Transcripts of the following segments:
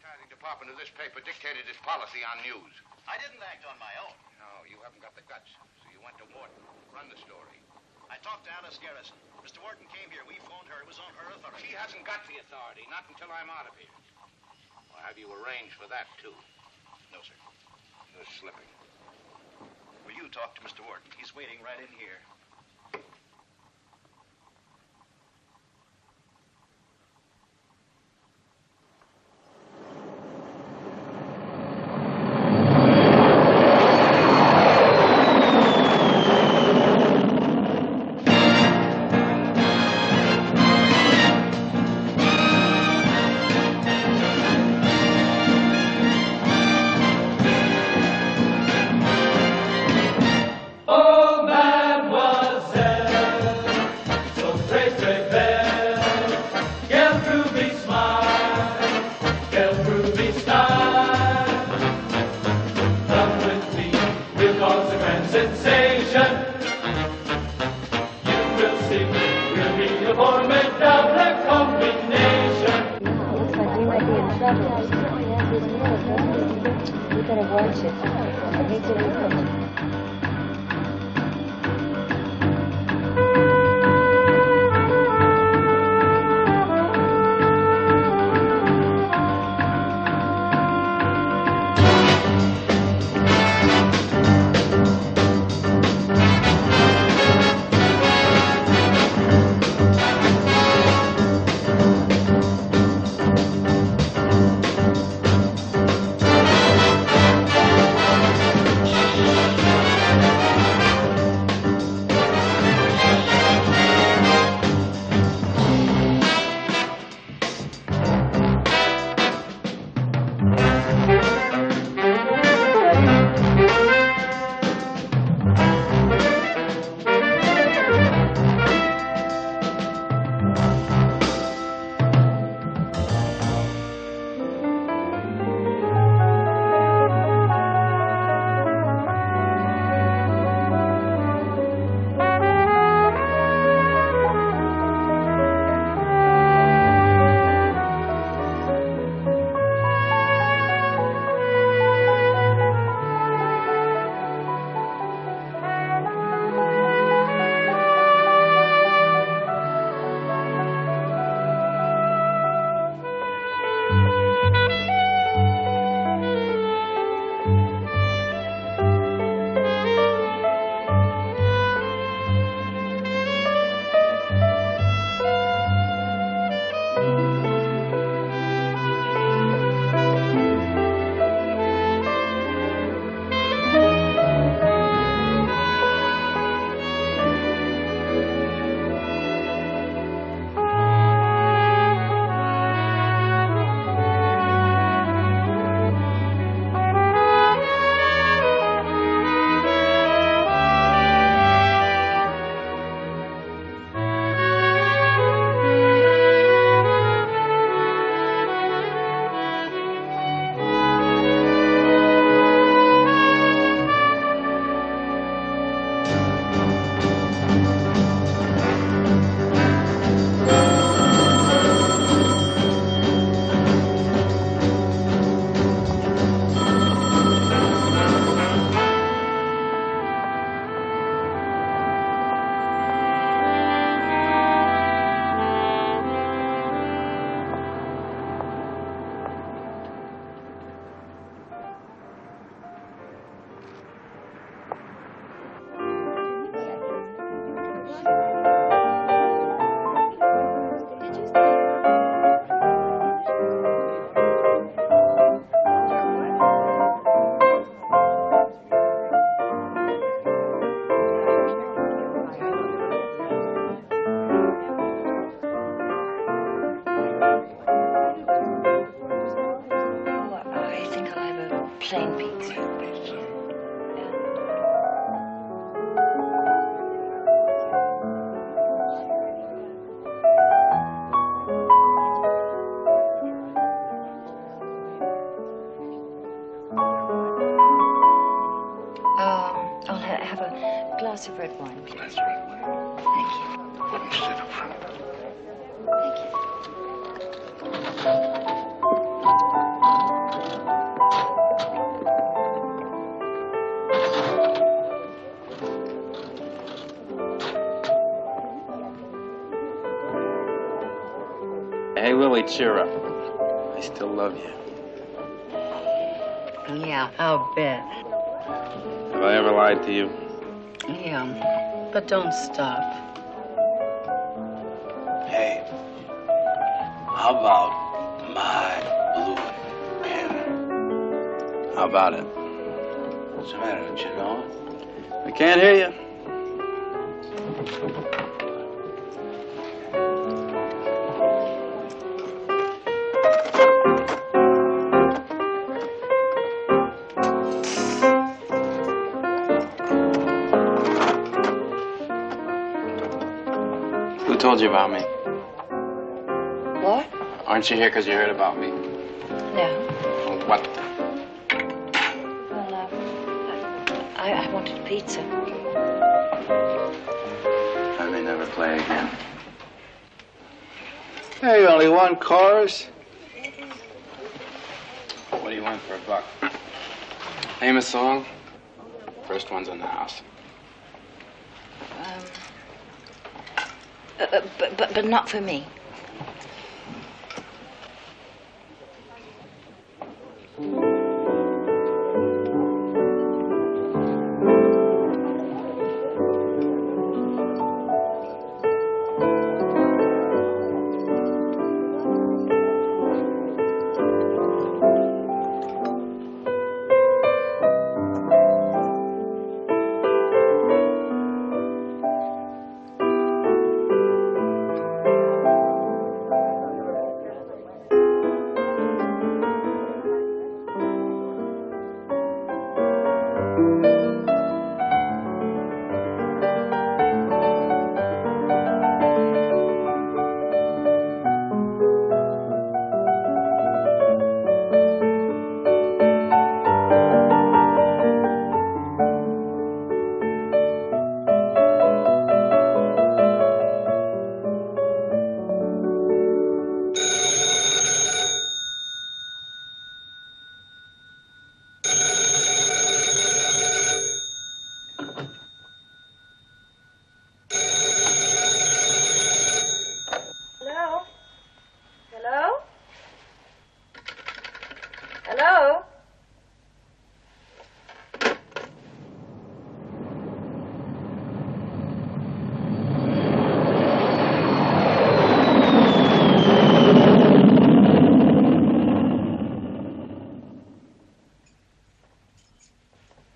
advertising department of this paper dictated its policy on news. I didn't act on my own. No, you haven't got the guts. So you went to Wharton. Run the story. I talked to Alice Garrison. Mr. Wharton came here. We phoned her. It was on her authority. She hasn't got the authority, not until I'm out of here. Or have you arranged for that, too? No, sir. You're slipping. Will you talk to Mr. Wharton? He's waiting right in here. plain pizza. I'll have a glass of red wine, please. Glass of red wine. Thank you. Wouldn't sit up front. Thank you. Hey, Lily, cheer up. I still love you. Yeah, I'll bet. Have I ever lied to you? Yeah, but don't stop. Hey, how about my blue pen? How about it? What's the matter, don't you know? I can't hear you. Who told you about me? What? Aren't you here because you heard about me? No. What? Well, I wanted pizza. I may never play again. Hey, only one chorus. What do you want for $1? Name a song. First one's in the house. But not for me.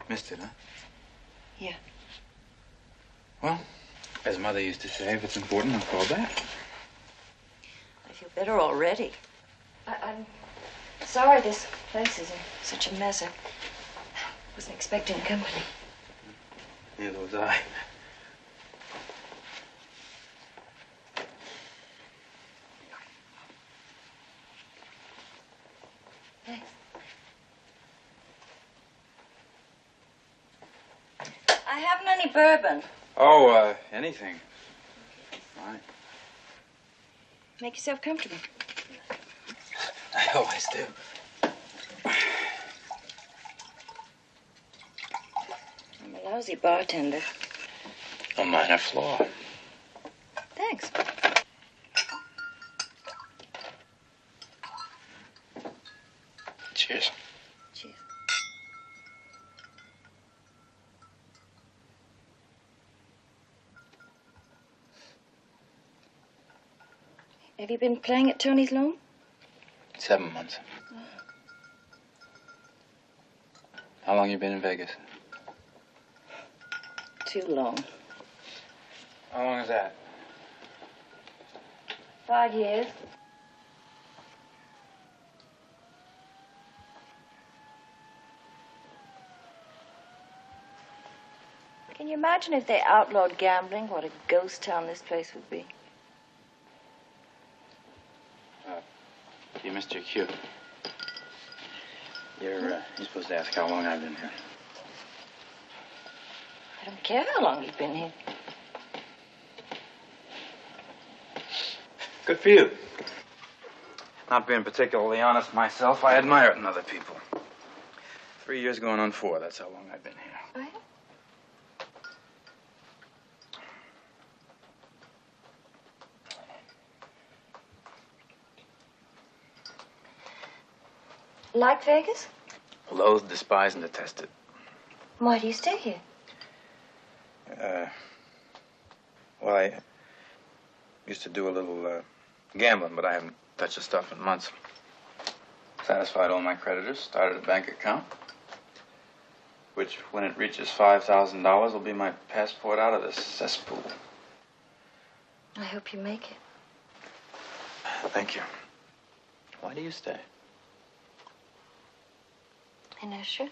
Missed it, huh? Yeah. Well, as Mother used to say, if it's important, I'll call back. I feel better already. I'm sorry this place is in such a mess. I wasn't expecting company. Neither was I. Thanks. I haven't any bourbon. Oh, anything. Fine. Make yourself comfortable. I always do. I'm a lousy bartender. A minor flaw. Thanks. Cheers. Cheers. Have you been playing at Tony's long? 7 months. How long you been in Vegas? Too long. How long is that? 5 years. Can you imagine if they outlawed gambling, what a ghost town this place would be? You missed your cue. You're supposed to ask how long I've been here. I don't care how long you've been here. Good for you. Not being particularly honest myself, I admire it in other people. 3 years going on 4, that's how long I've been here. Oh, yeah? Like Vegas? Loathe, despise, and detest it. Why do you stay here? Well, I used to do a little gambling, but I haven't touched the stuff in months. Satisfied all my creditors, started a bank account, which, when it reaches $5,000, will be my passport out of this cesspool. I hope you make it. Thank you. Why do you stay? Inertia?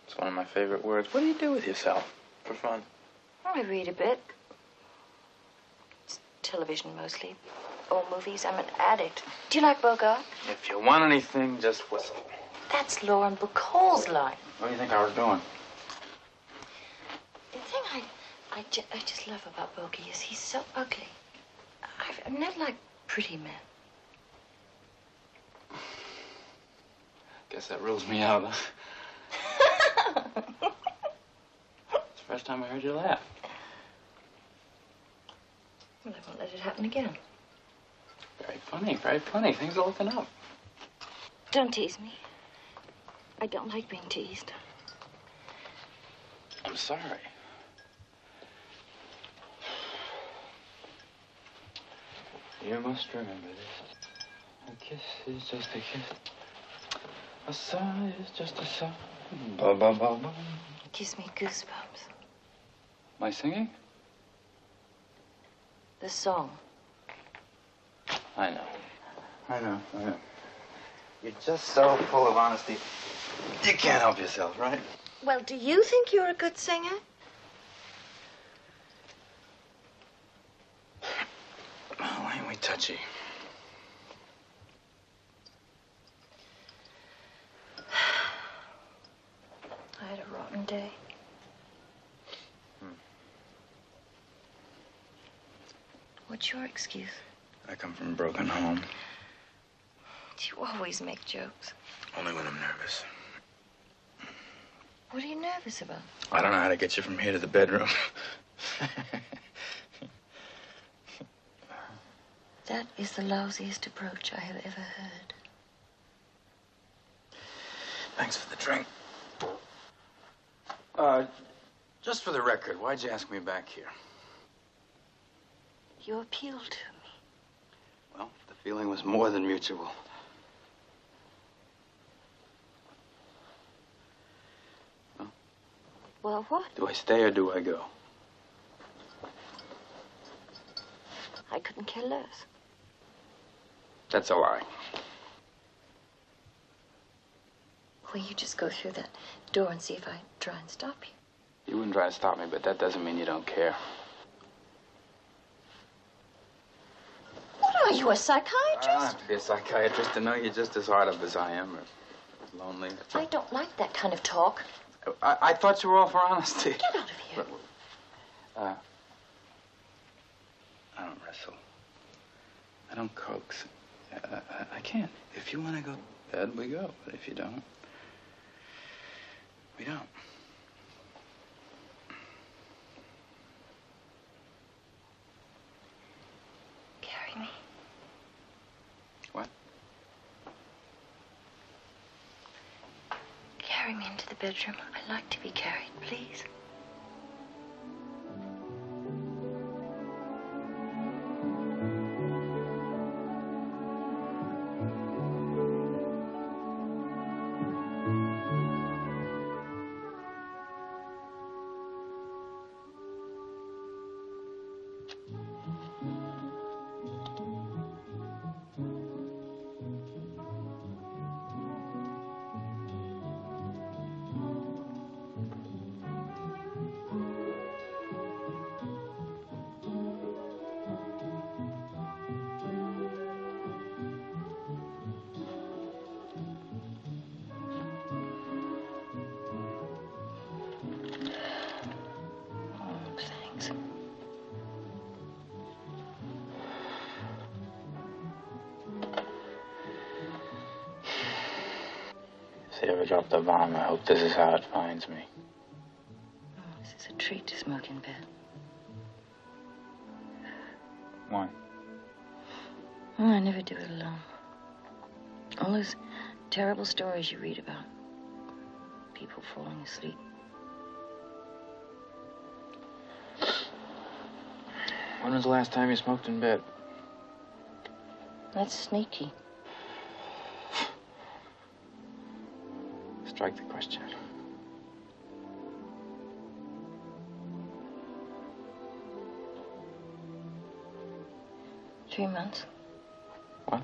It's one of my favorite words. What do you do with yourself for fun? I read a bit. It's television mostly. Old movies. I'm an addict. Do you like Bogart? If you want anything, just whistle. That's Lauren Bacall's line. What do you think I was doing? The thing I just love about Bogey is he's so ugly. I've never liked pretty men. Guess that rules me out. It's the first time I heard you laugh. Well, I won't let it happen again. Very funny, very funny. Things are looking up. Don't tease me. I don't like being teased. I'm sorry. You must remember this. A kiss is just a kiss. A sigh is just a sigh. Ba ba ba ba. Gives me goosebumps. Am I singing? The song. I know. I know. You're just so full of honesty. You can't help yourself, right? Well, do you think you're a good singer? Oh, ain't we touchy? I had a rotten day. What's your excuse? I come from a broken home. You always make jokes. Only when I'm nervous. What are you nervous about? I don't know how to get you from here to the bedroom. That is the lousiest approach I have ever heard. Thanks for the drink. Just for the record, why'd you ask me back here? You appealed to me. Well, the feeling was more than mutual. Well, what? Do I stay or do I go? I couldn't care less. That's a lie. Will you just go through that door and see if I try and stop you? You wouldn't try to stop me, but that doesn't mean you don't care. What are you, a I don't psychiatrist? have to be a psychiatrist to know you're just as hard up as I am, or lonely. I don't like that kind of talk. I thought you were all for honesty. Get out of here. I don't wrestle. I don't coax. I can't. If you want to go to bed, we go. But if you don't, we don't. Carry me. What? Carry me into the bedroom. I like to be carried, please. Thanks. If they ever drop the bomb, I hope this is how it finds me. Oh, this is a treat to smoke in bed. Why? Oh, I never do it alone. All those terrible stories you read about. People falling asleep. When was the last time you smoked in bed? That's sneaky. Strike the question. Three months. What?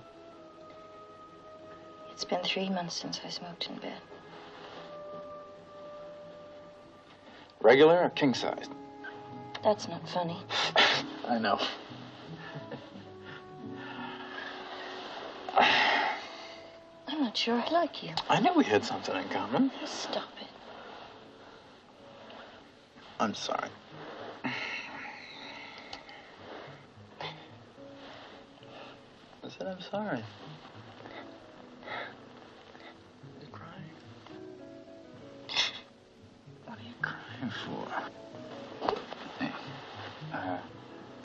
It's been 3 months since I smoked in bed. Regular or king-sized? That's not funny. I know. I'm not sure I like you. I knew we had something in common. Stop it. I'm sorry. I said I'm sorry. You're crying. What are you crying for? Hey, I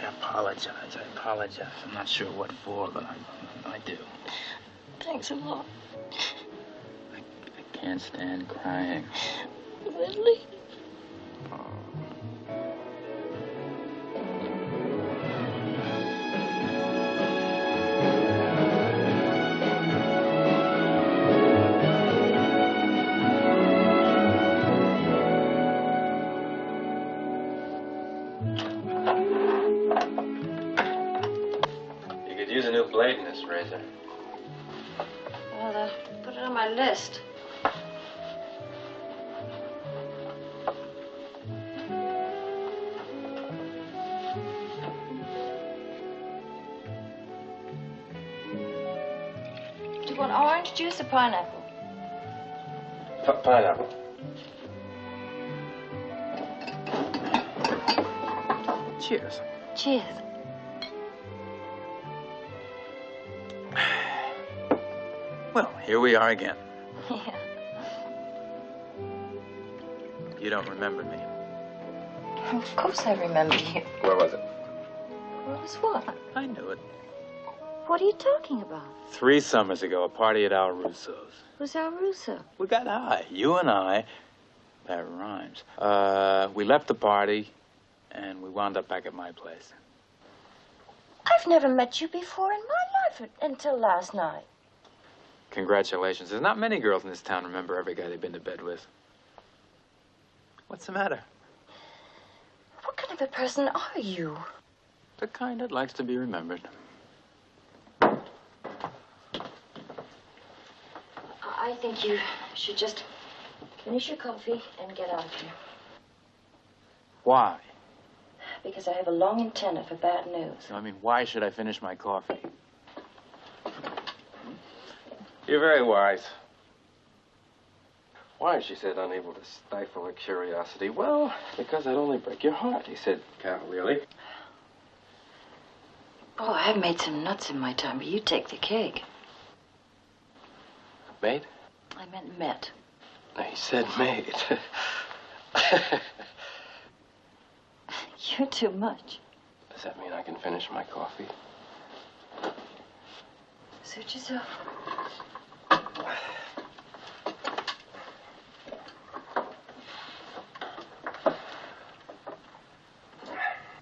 apologize. I'm not sure what for, but I do. Thanks a lot. I can't stand crying. Really? You could use a new blade in this razor. Well, put it on my list. Do you want orange juice or pineapple? Pineapple. Cheers. Cheers. Well, here we are again. Yeah. You don't remember me. Of course I remember you. Where was it? What was what? I knew it. What are you talking about? 3 summers ago, a party at Al Russo's. Who's Al Russo? We got high. You and I. That rhymes. We left the party, and we wound up back at my place. I've never met you before in my life until last night. Congratulations. There's not many girls in this town remember every guy they've been to bed with. What's the matter? What kind of a person are you? The kind that likes to be remembered. I think you should just finish your coffee and get out of here. Why? Because I have a long antenna for bad news. I mean, why should I finish my coffee? You're very wise. Why? She said, unable to stifle her curiosity. Well, because I'd only break your heart. He said, can't really. Oh, I've made some nuts in my time, but you take the cake. Mate? I meant met. No, he said mate. You're too much. Does that mean I can finish my coffee? Suit yourself.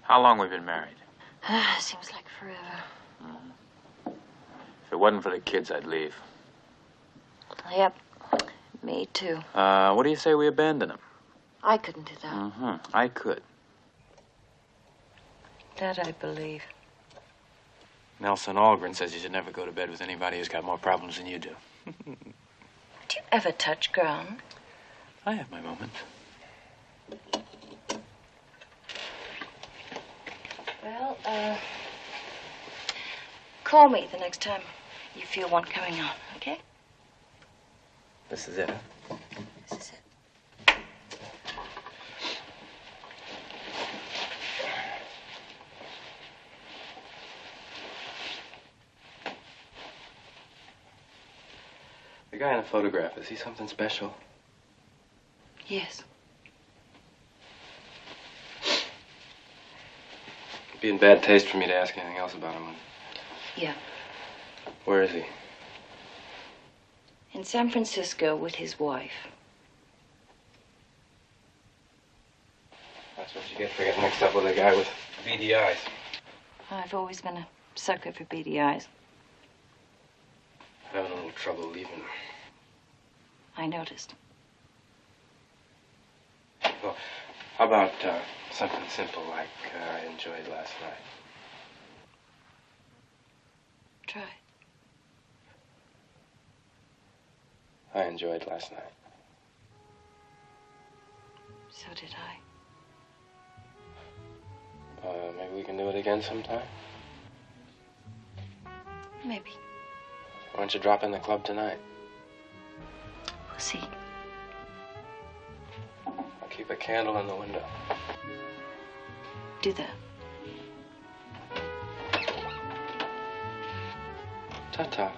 How long we've been married? Seems like forever. If it wasn't for the kids, I'd leave. Yep. Me too. What do you say we abandon them? I couldn't do that. I could. That I believe. Nelson Algren says you should never go to bed with anybody who's got more problems than you do. Do you ever touch ground? I have my moments. Well, call me the next time you feel one coming on, okay? This is it, huh? This is it. The guy in the photograph, is he something special? Yes. It'd be in bad taste for me to ask anything else about him. Yeah. Where is he? In San Francisco with his wife. That's what you get for getting mixed up with a guy with beady eyes. I've always been a sucker for beady eyes. I'm having a little trouble leaving. I noticed. Well, how about something simple like I enjoyed last night? Try. I enjoyed last night. So did I. Maybe we can do it again sometime? Maybe. Why don't you drop in the club tonight? We'll see. I'll keep a candle in the window. Do that. Ta-ta.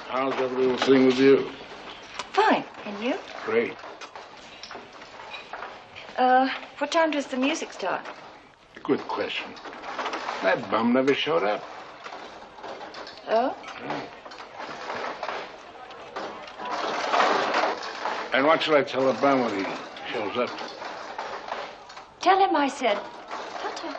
How's every little thing with you? Fine. And you? Great. What time does the music start? Good question. That bum never showed up. Oh? And what shall I tell the bum when he shows up? Tell him I said. Ta-ta.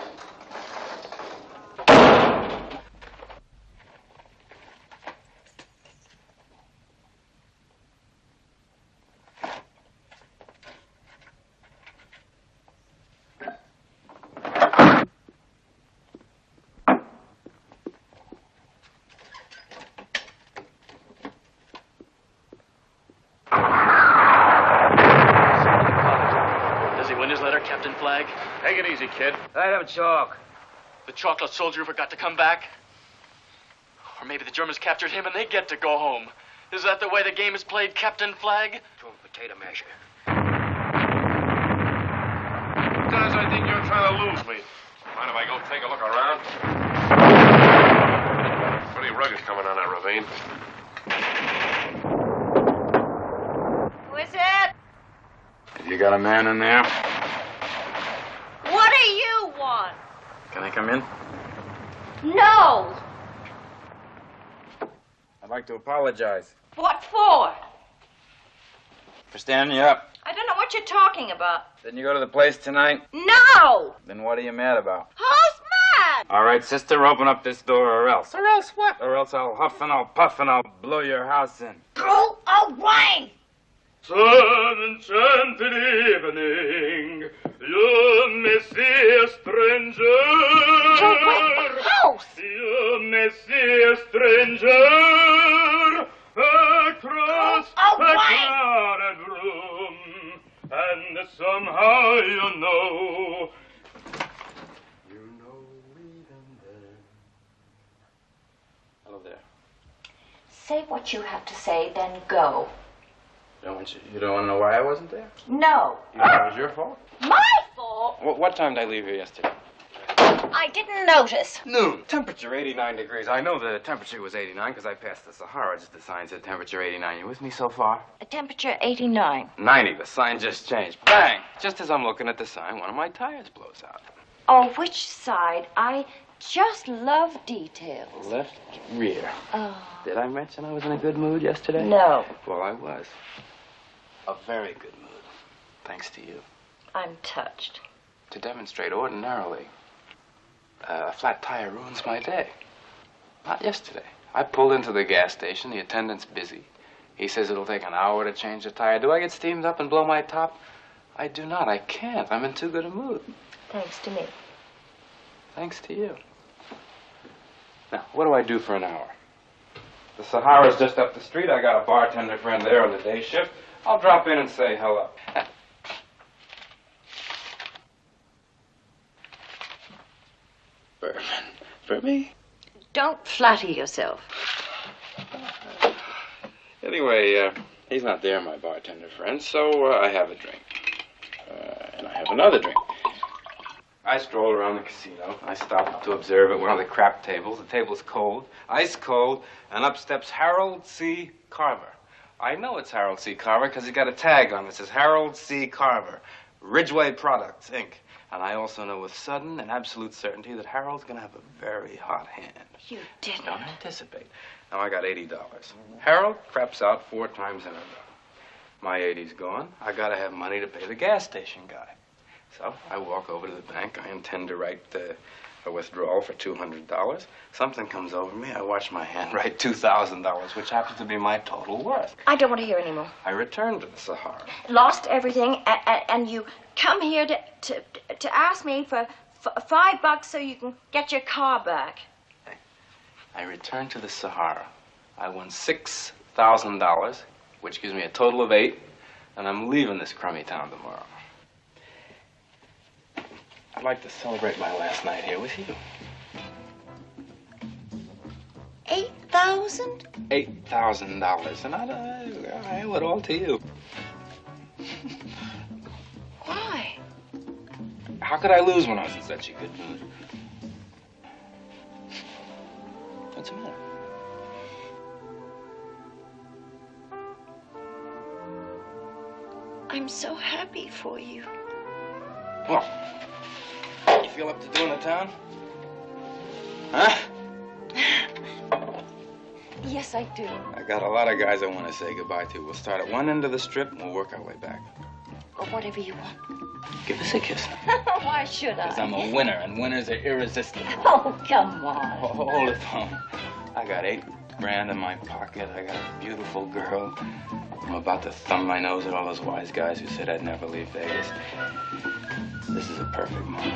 Does he win his letter, Captain Flagg? Take it easy, kid. Let him talk. The chocolate soldier forgot to come back? Or maybe the Germans captured him and they get to go home. Is that the way the game is played, Captain Flagg? To a potato masher. Sometimes I think you're trying to lose me. Mind if I go take a look around? Pretty rugged coming on that ravine. Who is it? You got a man in there? What do you want? Can I come in? No. I'd like to apologize What for? for standing you up. I don't know what you're talking about. Didn't you go to the place tonight? No. Then what are you mad about? Who's mad? All right, sister, open up this door or else. Or else what? Or else I'll huff and I'll puff and I'll blow your house in. Go away. Sun enchanted evening, you may see a stranger. House. You may see a stranger across a crowded room, and somehow you know even then. Hello there. Say what you have to say, then go. You don't want to know why I wasn't there? No. You know it was your fault? My fault? What time did I leave here yesterday? I didn't notice. Noon. Temperature 89 degrees. I know the temperature was 89 because I passed the Sahara. Just the sign said temperature 89. You with me so far? A temperature 89. 90. The sign just changed. Bang! Just as I'm looking at the sign, one of my tires blows out. Oh, which side? I just love details. Left rear. Oh. Did I mention I was in a good mood yesterday? No. Well, I was. A very good mood. Thanks to you. I'm touched. To demonstrate ordinarily, a flat tire ruins my day. Not yesterday. I pulled into the gas station. The attendant's busy. He says it'll take an hour to change the tire. Do I get steamed up and blow my top? I do not. I can't. I'm in too good a mood. Thanks to me. Thanks to you. Now, what do I do for an hour? The Sahara's just up the street. I got a bartender friend there on the day shift. I'll drop in and say hello. bourbon. For me? Don't flatter yourself. Anyway, he's not there, my bartender friend, so I have a drink. And I have another drink. I stroll around the casino. I stop to observe at one of the crap tables. The table's cold, ice cold, and up steps Harold C. Carver. I know it's Harold C. Carver because he's got a tag on it. It says Harold C. Carver, Ridgeway Products, Inc. And I also know with sudden and absolute certainty that Harold's going to have a very hot hand. You didn't. Don't anticipate. Now, I got $80. Harold craps out 4 times in a row. My 80's gone. I got to have money to pay the gas station guy. So I walk over to the bank. I intend to write a withdrawal for $200. Something comes over me. I watch my hand write $2,000, which happens to be my total worth. I don't want to hear anymore. I return to the Sahara. Lost everything, and you come here to ask me for $5 so you can get your car back. I return to the Sahara. I won $6,000, which gives me a total of 8, and I'm leaving this crummy town tomorrow. I'd like to celebrate my last night here with you. 8,000? $8,000, and I owe it all to you. Why? How could I lose when I was in such a good mood? What's the matter? I'm so happy for you. Well, you feel up to doing the town? Huh? Yes, I do. I got a lot of guys I want to say goodbye to. We'll start at one end of the strip and we'll work our way back. Or whatever you want. Give us a kiss. Why should I? Because I'm a winner, and winners are irresistible. Oh, come on. Hold it, phone. I got $8,000 in my pocket. I got a beautiful girl. I'm about to thumb my nose at all those wise guys who said I'd never leave Vegas. This is a perfect moment.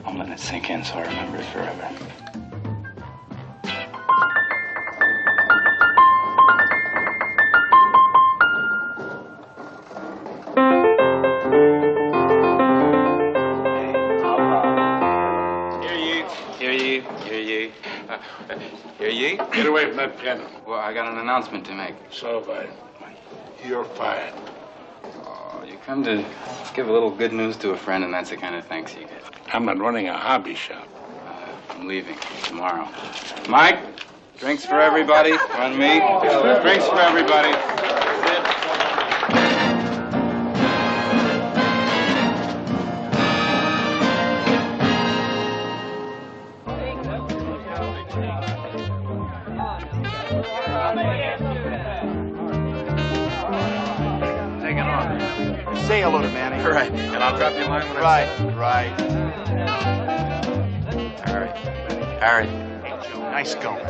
I'm letting it sink in so I remember it forever. Hear ye? Get away from that piano. Well, I got an announcement to make. So have I. You're fired. Oh, you come to give a little good news to a friend, and that's the kind of thanks you get. I'm not running a hobby shop. I'm leaving tomorrow. Mike, drinks for everybody. On me. Drinks for everybody. Say hello to Manny. Right, and I'll drop you a line when Right. Harry. Hey, Joe, nice going.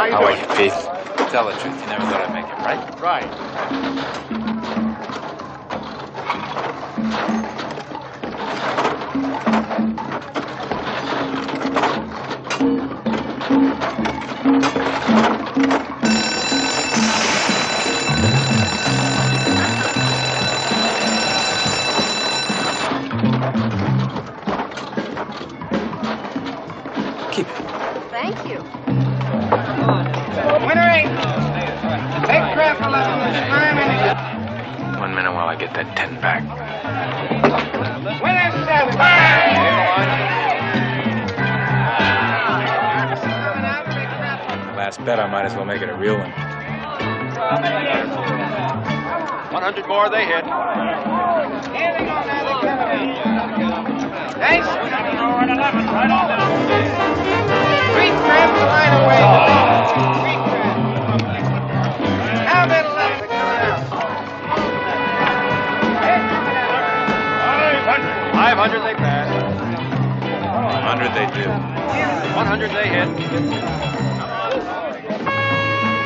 How are you, Pete? Tell the truth, you never thought I'd make it, right? Right. Keep it. Thank you. Winner 8. Take crap 11 this time. 1 minute while I get that 10 back. Winner 7. Last bet, I might as well make it a real one. 100 more, they hit. Nice. 3 crap the line away. 3 crap. How about 11 to come out? 500, they pass. 100 they do. 100, they hit.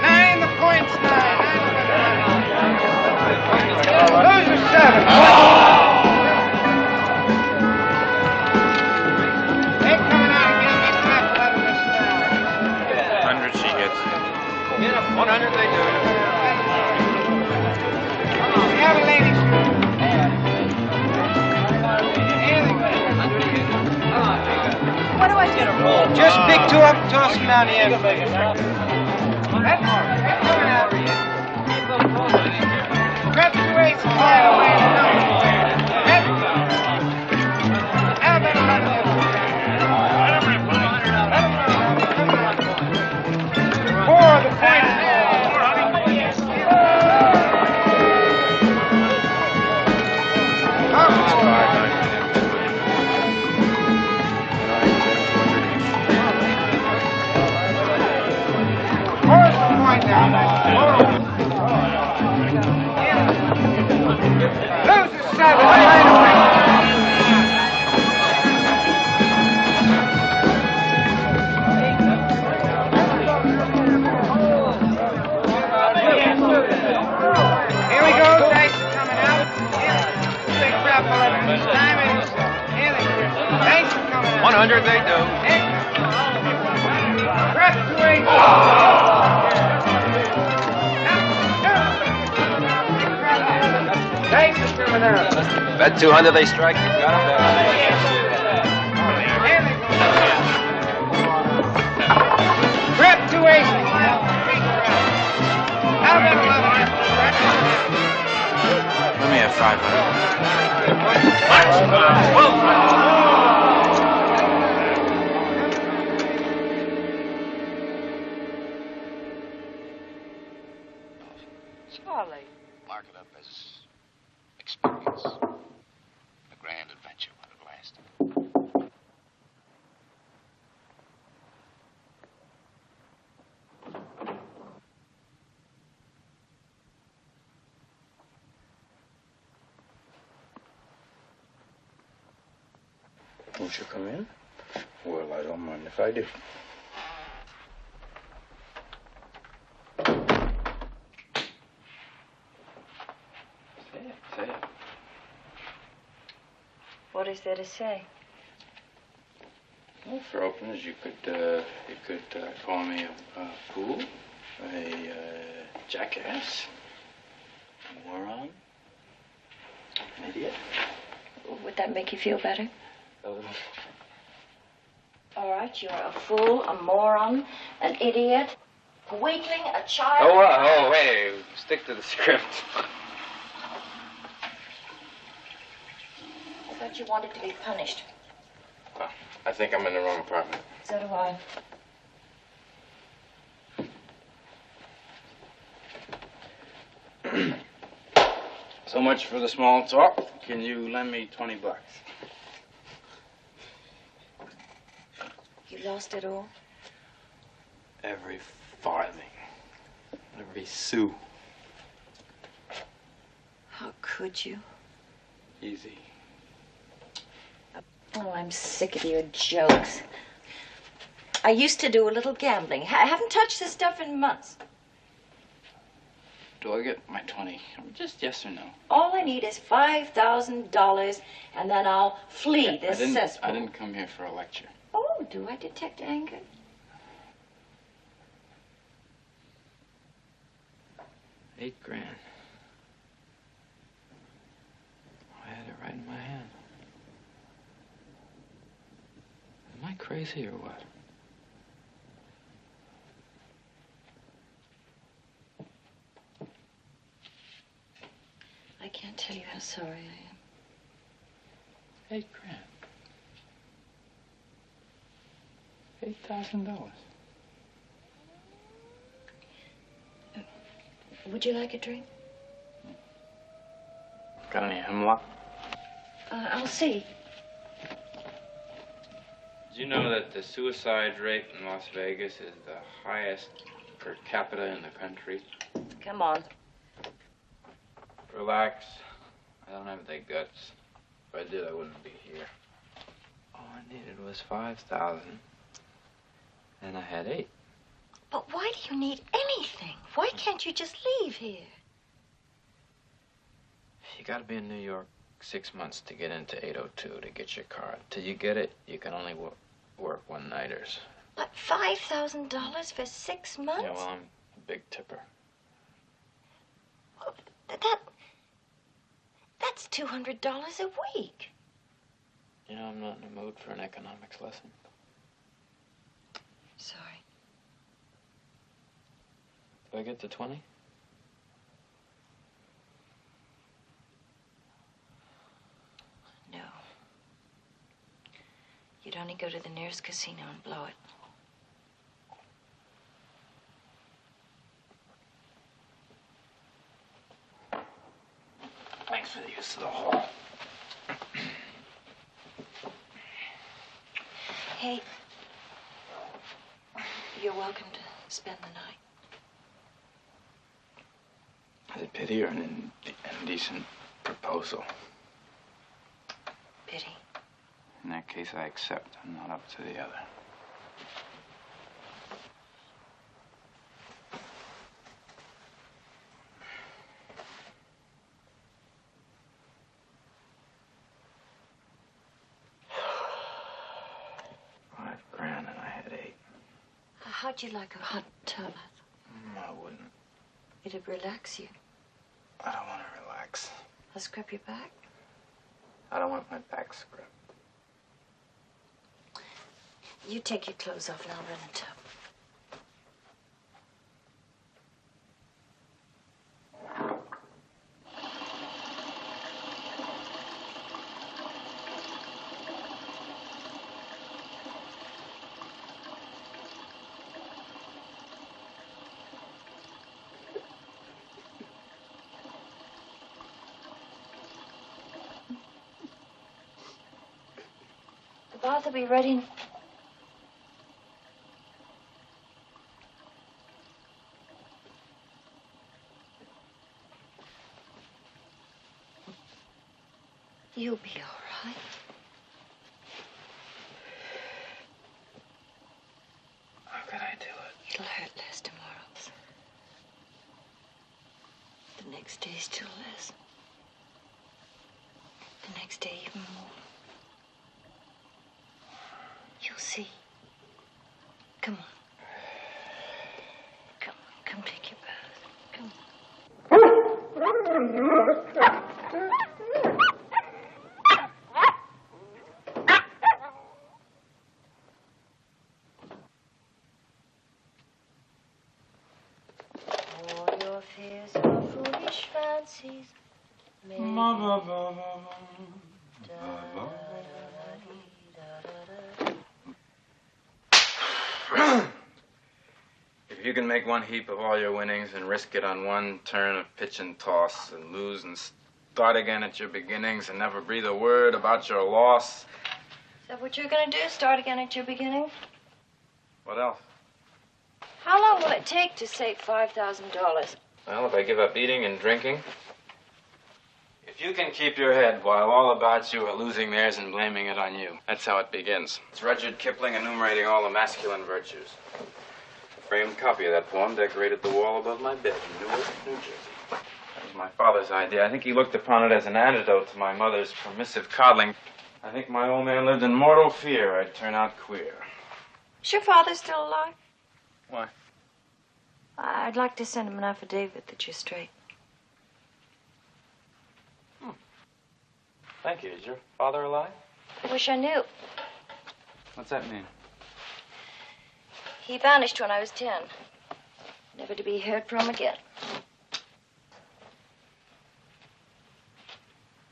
9 the Just pick two up and toss them down the end. That's coming out. Grab 2 aces right away. How about 11? Four, the point is loses 7 right away. Here we go, dice are coming out. Big trap 11. Diamonds. Here they go. Dice are coming out. 100 they do. Grab 2 aces. Dice are coming out. Bet 200 they strike. You got him there. Here they go. Grab 2 aces. How about 11? Let me have 500. Charlie. Mark it up as experience. A grand adventure when it lasts. Won't you come in? Well, I don't mind if I do. Say it. What is there to say? Well, for openers, you could call me a fool, a jackass, a moron, an idiot. Would that make you feel better? A little. All right, you're a fool, a moron, an idiot, a weakling, a child. Oh, wait. Stick to the script. I thought you wanted to be punished. Well, I think I'm in the wrong apartment. So do I. So much for the small talk. Can you lend me $20? You lost it all? Every farthing. Every sou. How could you? Easy. Oh, I'm sick of your jokes. I used to do a little gambling. I haven't touched this stuff in months. Do I get my 20? Just yes or no? All I need is $5,000, and then I'll flee this cesspool. I didn't come here for a lecture. Oh, do I detect anger? $8 grand. I had it right in my hand. Am I crazy or what? I can't tell you how sorry I am. $8 grand. $8,000. Would you like a drink? Got any hemlock? I'll see. Did you know that the suicide rate in Las Vegas is the highest per capita in the country? Come on. Relax. I don't have the guts. If I did, I wouldn't be here. All I needed was 5,000, and I had 8. But why do you need anything? Why can't you just leave here? You gotta be in New York 6 months to get into 802 to get your card. Till you get it, you can only work one-nighters. But $5,000 for 6 months? Yeah, well, I'm a big tipper. Well, that's $200 a week. You know, I'm not in the mood for an economics lesson. Do I get to 20? No. You'd only go to the nearest casino and blow it. Thanks for the use of the hall. Hey, you're welcome to spend the night. Is it pity or an indecent proposal? Pity. In that case, I accept. I'm not up to the other. $5,000 and I had 8. How'd you like a hot tub? I wouldn't. It'd relax you. I don't want to relax. I'll scrub your back. I don't want my back scrubbed. You take your clothes off and I'll run the tub. The bath will be ready. You'll be all right. How could I do it? It'll hurt less tomorrow. The next day still less. The next day even more. You'll see. Come on. Come take your bath. Come all your fears are foolish fancies. If you can make one heap of all your winnings and risk it on one turn of pitch and toss and lose and start again at your beginnings and never breathe a word about your loss. Is that what you're gonna do? Start again at your beginning? What else? How long will it take to save $5,000? Well, if I give up eating and drinking. If you can keep your head while all about you are losing theirs and blaming it on you. That's how it begins. It's Rudyard Kipling enumerating all the masculine virtues. A framed copy of that poem decorated the wall above my bed in Newark, New Jersey. That was my father's idea. I think he looked upon it as an antidote to my mother's permissive coddling. I think my old man lived in mortal fear I'd turn out queer. Is your father still alive? Why? I'd like to send him an affidavit that you're straight. Thank you. Is your father alive? I wish I knew. What's that mean? He vanished when I was 10. Never to be heard from again.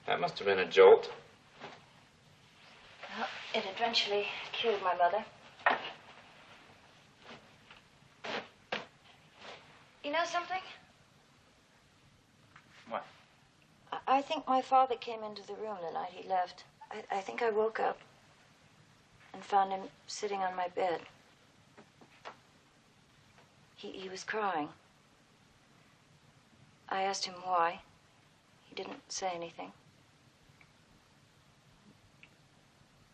That must have been a jolt. Well, it eventually killed my mother. You know something? What? I think my father came into the room the night he left. I think I woke up and found him sitting on my bed. He was crying. I asked him why. He didn't say anything.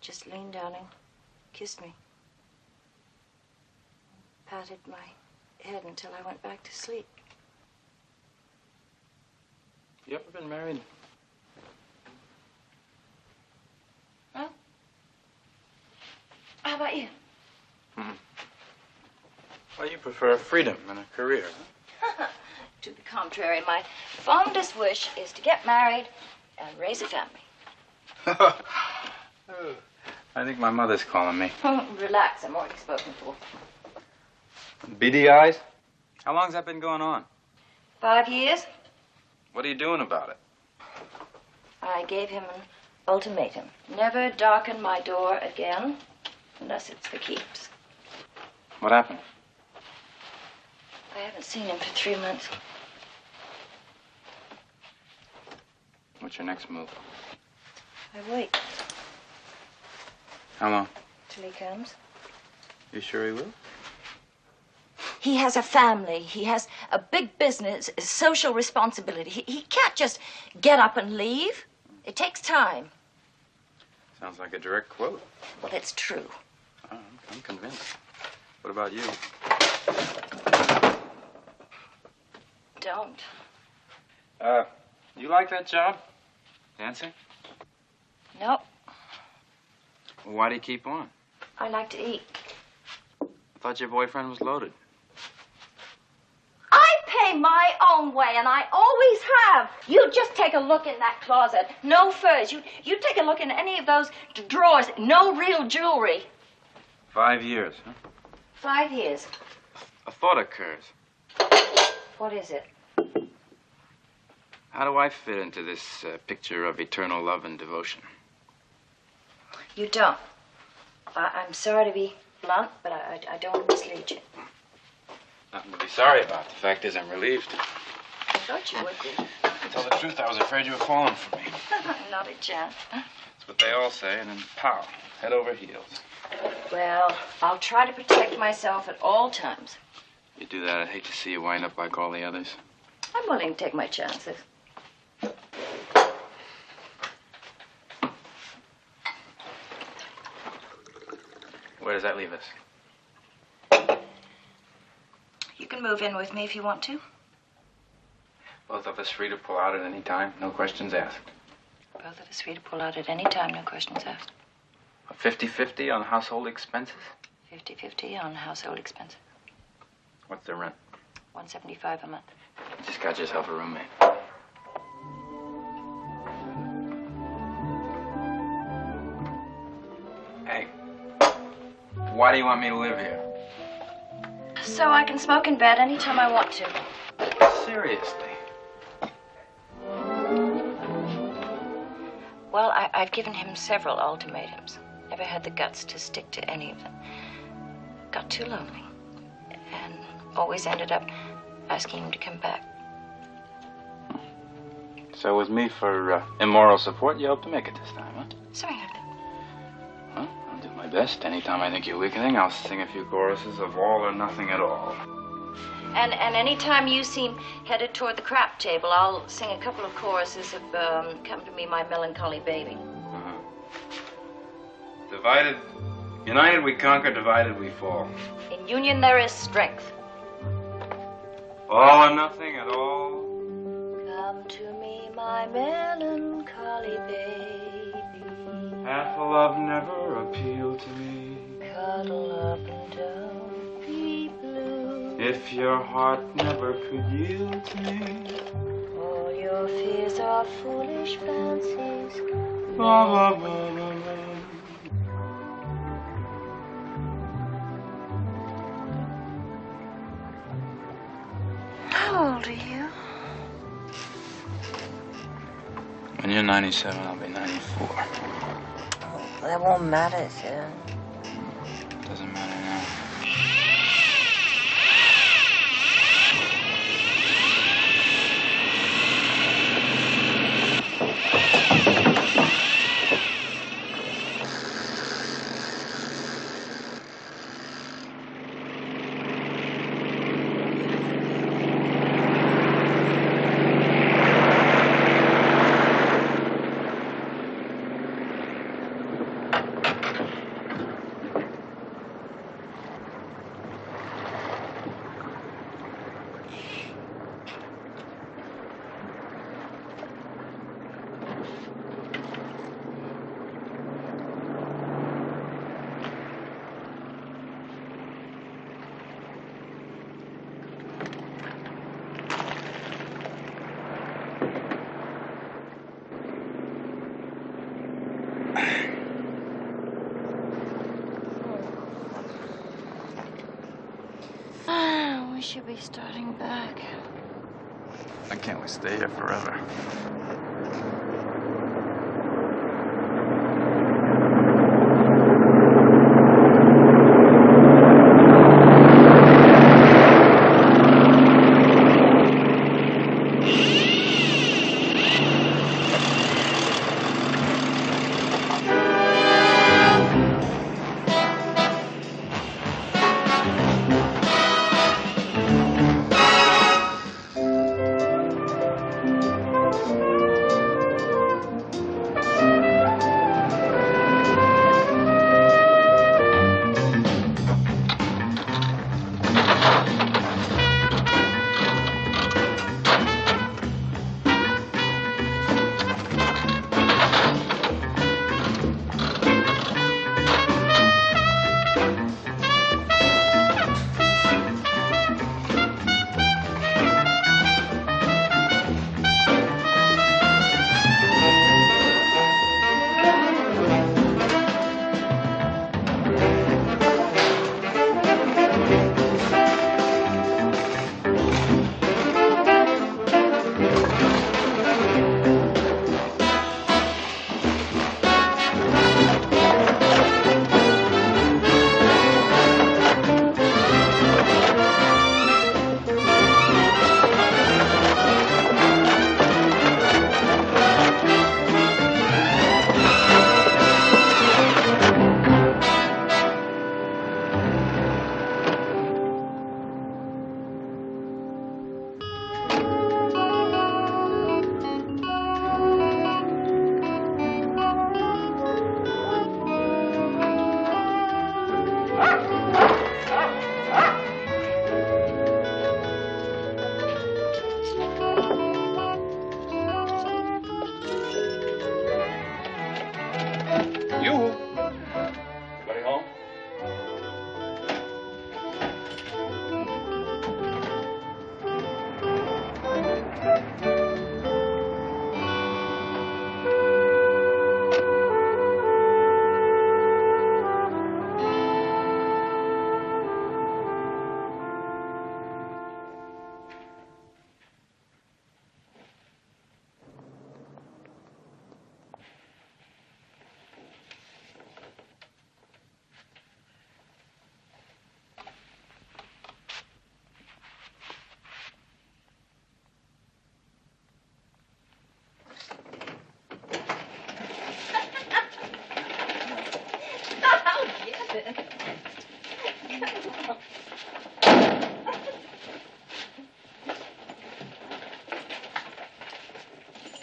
Just leaned down and kissed me. Patted my head until I went back to sleep. You ever been married? Huh? How about you? Well, you prefer freedom and a career, huh? To the contrary, my fondest wish is to get married and raise a family. I think my mother's calling me. Relax, I'm already spoken for. Beady eyes? How long's that been going on? 5 years. What are you doing about it? I gave him an ultimatum. Never darken my door again, unless it's for keeps. What happened? I haven't seen him for 3 months. What's your next move? I wait How long? till he comes. You sure he will? He has a family. He has a big business, a social responsibility. He can't just get up and leave. It takes time. Sounds like a direct quote. Well, it's true. Oh, I'm convinced. What about you? Don't. You like that job? Dancing? No, Well, why do you keep on? I like to eat. I thought your boyfriend was loaded. I pay my own way, and I always have. You just take a look in that closet. No furs. You take a look in any of those drawers. No real jewelry. 5 years, huh? 5 years. A thought occurs. What is it? How do I fit into this picture of eternal love and devotion? You don't. I'm sorry to be blunt, but I don't want to mislead you. Nothing to be sorry about. The fact is, I'm relieved. I thought you would be. To tell the truth, I was afraid you were falling for me. Not a chance. That's what they all say, and then pow, head over heels. Well, I'll try to protect myself at all times. You do that, I'd hate to see you wind up like all the others. I'm willing to take my chances. Where does that leave us? You can move in with me if you want to. Both of us free to pull out at any time, no questions asked. Both of us free to pull out at any time, no questions asked. A 50-50 on household expenses? 50-50 on household expenses. What's the rent? $175 a month. You just got yourself a roommate. Hey, why do you want me to live here? So I can smoke in bed anytime I want to. Seriously? Well, I've given him several ultimatums. Never had the guts to stick to any of them. Got too lonely. And always ended up asking him to come back. So with me for immoral support, you hope to make it this time, huh? Something like that. Well, I'll do my best. Anytime I think you're weakening, I'll sing a few choruses of all or nothing at all. And anytime you seem headed toward the crap table, I'll sing a couple of choruses of Come to Me, My Melancholy Baby. Divided, united we conquer, divided we fall. In union there is strength. All or nothing at all. Come to me, my melancholy baby. Half a love never appealed to me. Cuddle up and down, be blue. If your heart never could yield to me. All your fears are foolish fancies. Blah, blah, blah, blah, blah. How old are you? When you're 97, I'll be 94. Oh, that won't matter, sir. Doesn't matter now. should be starting back. Why can't we stay here forever?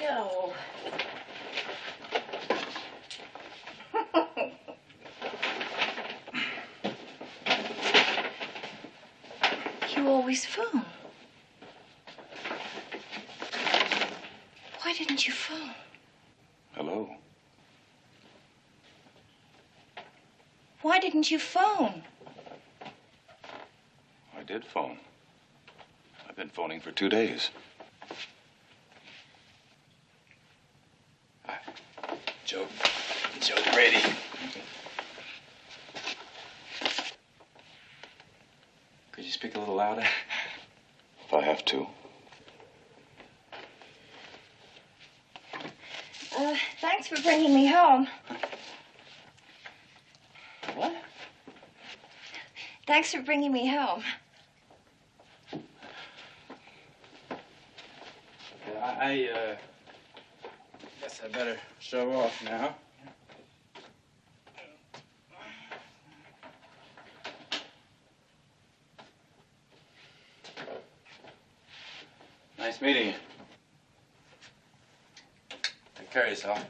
Yo. You always phone. Why didn't you phone? Hello? Why didn't you phone? I did phone. I've been phoning for 2 days. Hi. Joe Brady. Could you speak a little louder? If I have to. Thanks for bringing me home. What? Thanks for bringing me home. I guess I better show off now. Nice meeting you. Take care of yourself.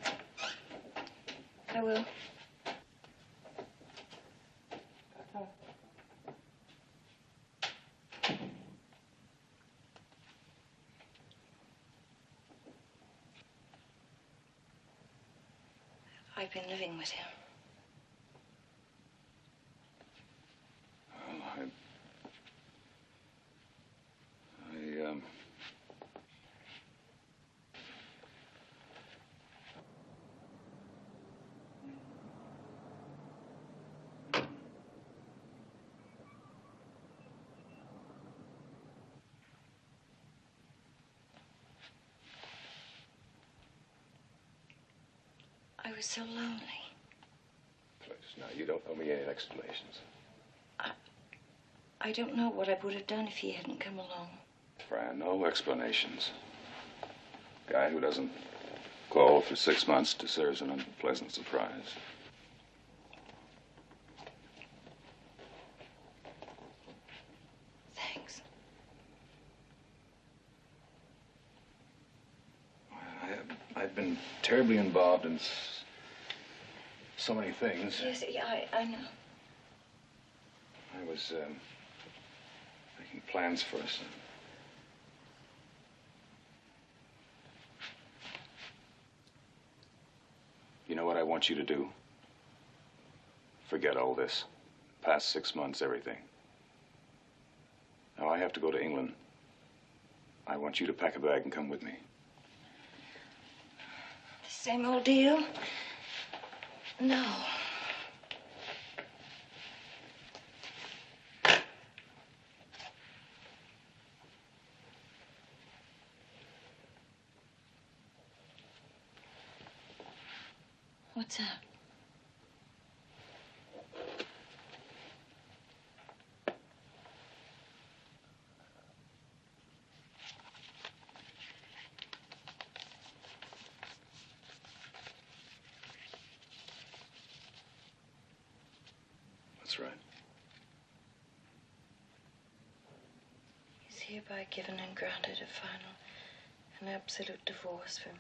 I will. I've been living with him. Well, was so lonely. Please, now, you don't owe me any explanations. I don't know what I would have done if he hadn't come along. Fran, no explanations. Guy who doesn't call for 6 months deserves an unpleasant surprise. Thanks. I've been terribly involved in so many things. Yes, yeah, I know. I was making plans for us. You know what I want you to do? Forget all this. Past 6 months, everything. Now I have to go to England. I want you to pack a bag and come with me. Same old deal? No. What's that? That's right. He's hereby given and granted a final and absolute divorce from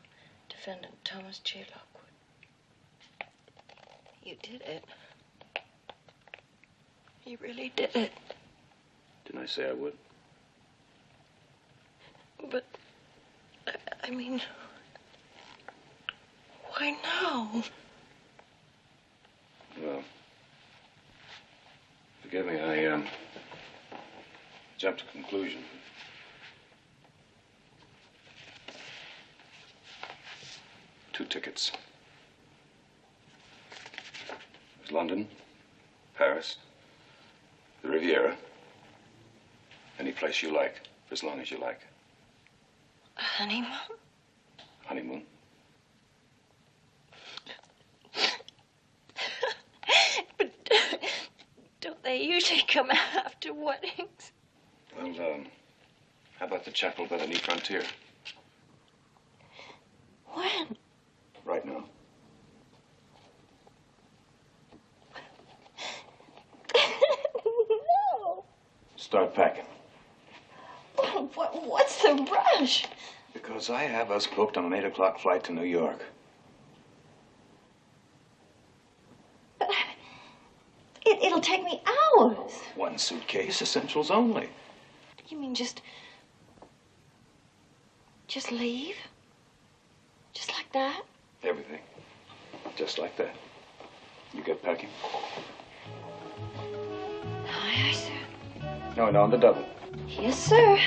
defendant Thomas J. Lockwood. You did it. You really did it. Didn't I say I would? But, I mean, why now? Well, forgive me, I jumped to conclusion. Two tickets. There's London, Paris, the Riviera, any place you like, for as long as you like. A honeymoon? Honeymoon? But don't they usually come after weddings? Well, how about the chapel by the new frontier? When? Right now. No. Start packing. Well, what's the rush? Because I have us booked on an 8 o'clock flight to New York. But it'll take me hours. One suitcase, essentials only. You mean just leave? Just like that? Everything. Just like that. You get packing? Aye, aye, sir. No, on the double. Yes, sir.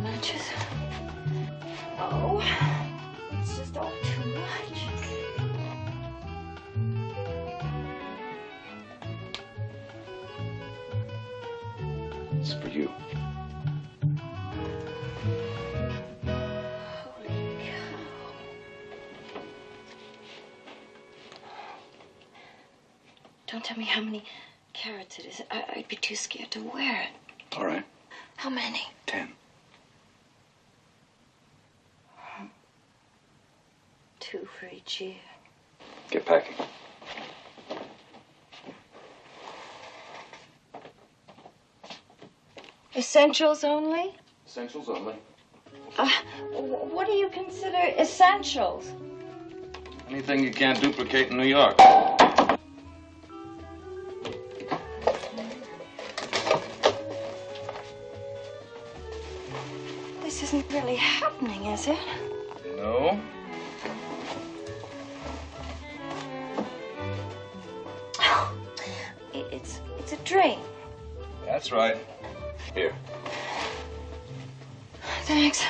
Matches. Oh, it's just all too much. It's for you. Holy cow. Don't tell me how many carats it is. I'd be too scared to wear it. All right. How many? 10. 2 for each year. Get packing. Essentials only? Essentials only. What do you consider essentials? Anything you can't duplicate in New York. opening, is it? No. Oh, it's a dream. That's right. Here. Thanks.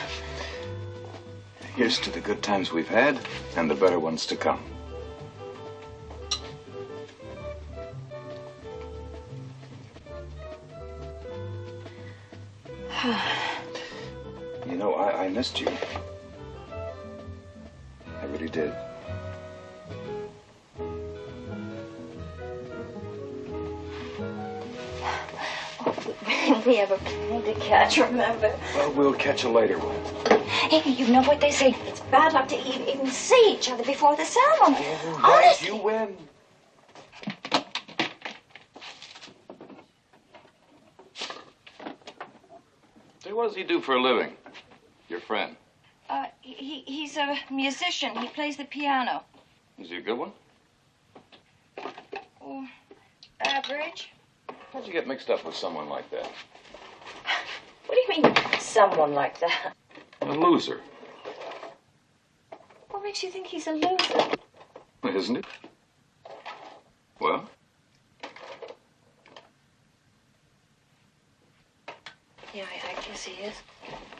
Here's to the good times we've had and the better ones to come. You know, I missed you. I really did. We have a plane to catch, remember? Well, we'll catch a later one. Hey, you know what they say? It's bad luck to even see each other before the ceremony. Oh, Honestly. you win. Say, what does he do for a living? Your friend. He's a musician. He plays the piano. Is he a good one? Oh, average. How'd you get mixed up with someone like that? What do you mean, someone like that? A loser. What makes you think he's a loser? Isn't it? Well? Yeah, I guess he is.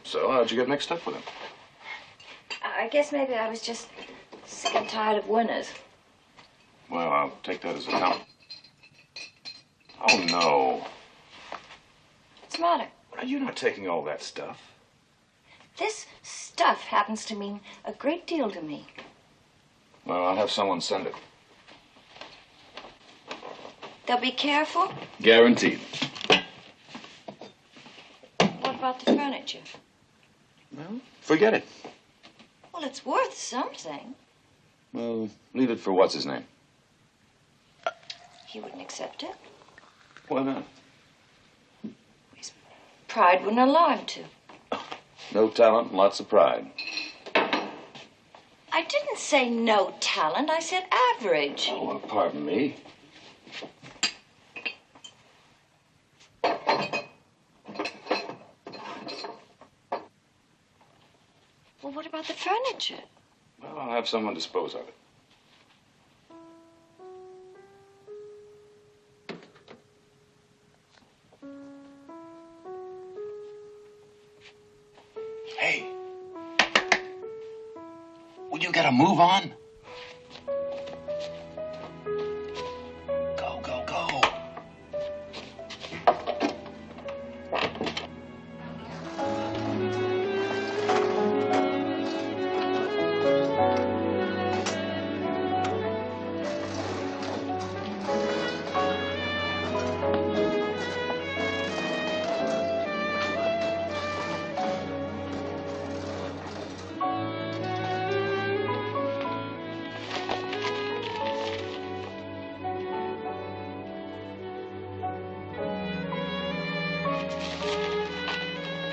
So, how'd you get mixed up with him? I guess maybe I was just sick and tired of winners. Well, I'll take that as a compliment. Oh, no. What's the matter? You're not taking all that stuff. This stuff happens to mean a great deal to me. Well, I'll have someone send it. They'll be careful? Guaranteed. What about the furniture? Well, forget it. Well, it's worth something. Well, leave it for what's his name. He wouldn't accept it. Why not? His pride wouldn't allow him to. No talent, lots of pride. I didn't say no talent. I said average. Oh, well, pardon me. Well, what about the furniture? Well, I'll have someone dispose of it. Hey. Will you get a move on? Go, go, go.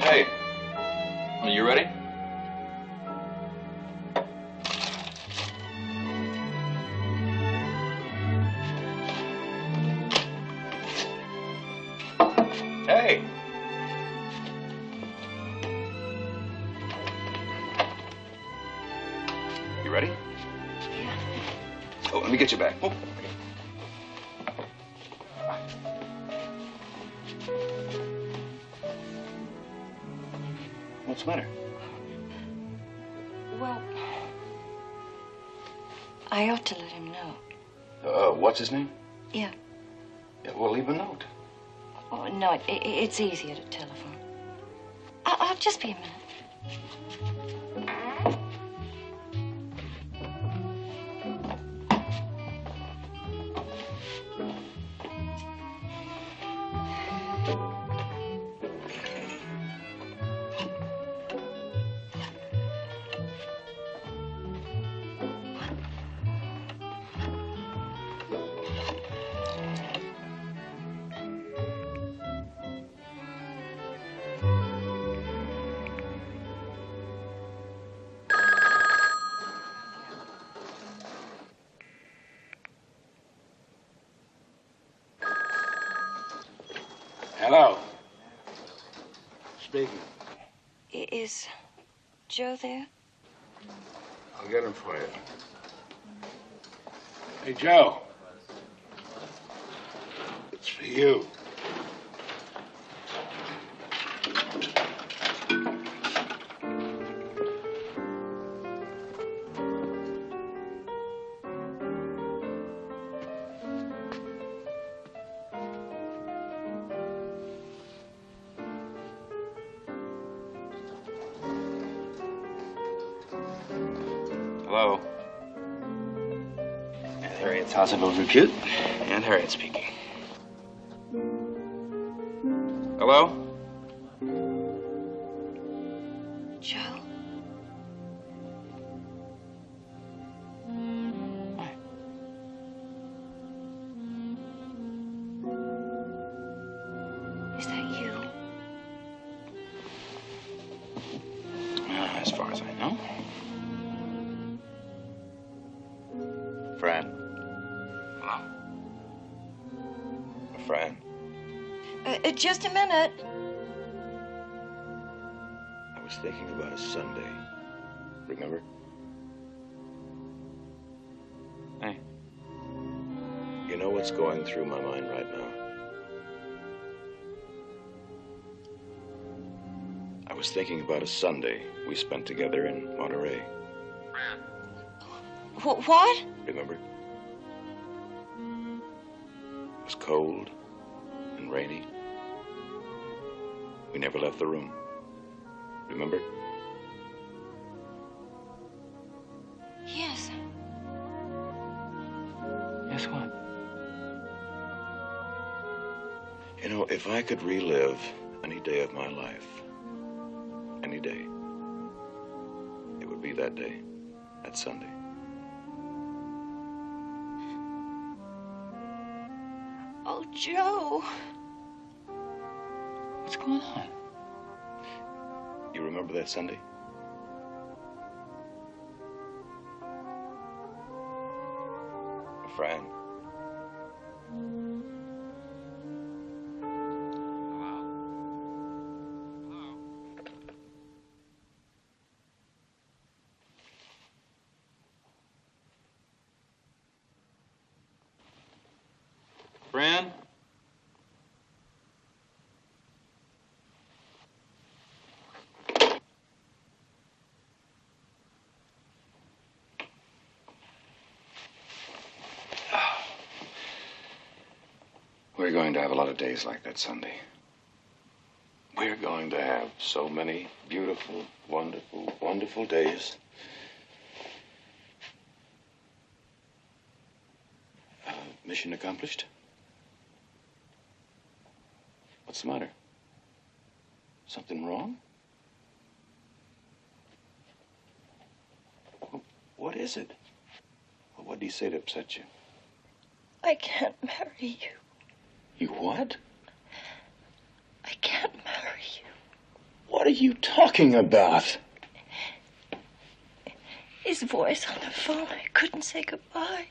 Hey, are you ready? Hey! You ready? Yeah. Oh, let me get you back. Oh. What's the matter? Well, I ought to let him know. What's his name? Yeah. Yeah, well, leave a note. Oh, no, it's easier to telephone. I'll just be a minute. Hello. Speaking. Is Joe there? I'll get him for you. Hey, Joe. It's for you. Hello. Harriet's House of Old Repute, and Harriet speaking. Hello? Joe? Hi. Is that you? As far as I know. Fran. Hello? Fran. Just a minute. I was thinking about a Sunday. Remember? Hey. You know what's going through my mind right now? I was thinking about a Sunday we spent together in Monterey. What? Remember? It was cold and rainy. We never left the room. Remember? Yes. Guess what? You know, if I could relive any day of my life, any day, it would be that day, that Sunday. Oh, Joe. What's going on? You remember that Sunday? Fran. Fran? We're going to have a lot of days like that Sunday. We're going to have so many beautiful, wonderful, wonderful days. Mission accomplished? What's the matter? Something wrong? What is it? What did he say to upset you? I can't marry you. You what? I can't marry you. What are you talking about? His voice on the phone. I couldn't say goodbye.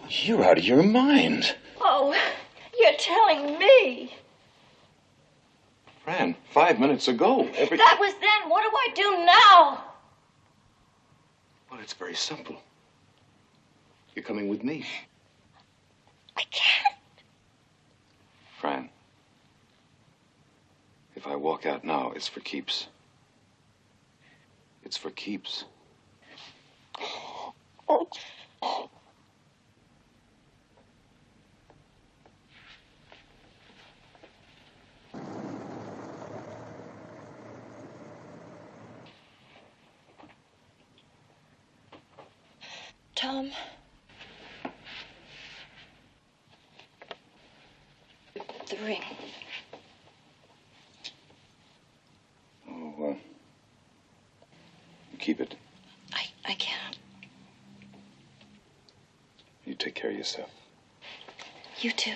You're out of your mind. Oh, you're telling me. Fran, 5 minutes ago, That was then. What do I do now? Well, it's very simple. You're coming with me. I can't. Fran, if I walk out now, it's for keeps. It's for keeps. Oh. Tom. The ring. Oh, keep it. I can't. You take care of yourself. You too.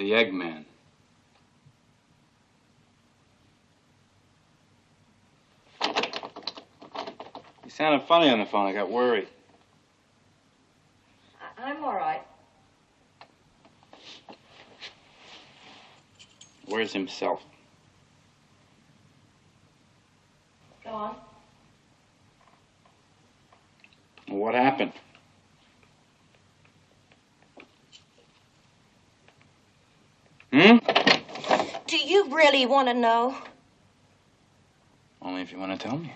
the Eggman. You sounded funny on the phone. I got worried. I'm all right. Where's himself? Go on. What happened? Do you really want to know? Only if you want to tell me.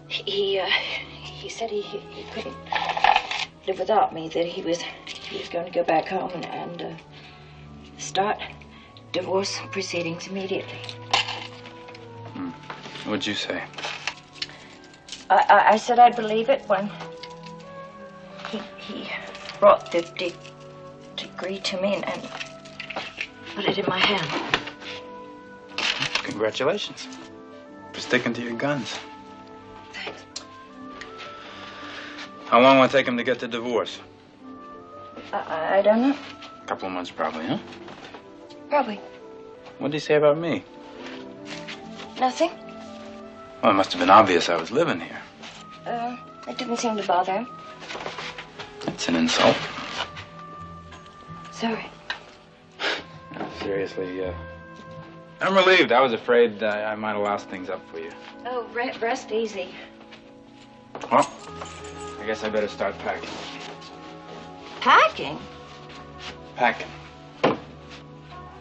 He said he couldn't live without me, that he was going to go back home and start divorce proceedings immediately. What'd you say? I said I'd believe it when he brought the degree to me and put it in my hand. Congratulations for sticking to your guns. Thanks. How long will it take him to get the divorce? I don't know. A couple of months probably, huh? Probably. What'd he say about me? Nothing. Well, it must have been obvious I was living here. It didn't seem to bother him. It's an insult. Sorry. Seriously, I'm relieved. I was afraid I might have lost things up for you. Oh, rest easy. Well, I guess I better start packing. Packing? Packing.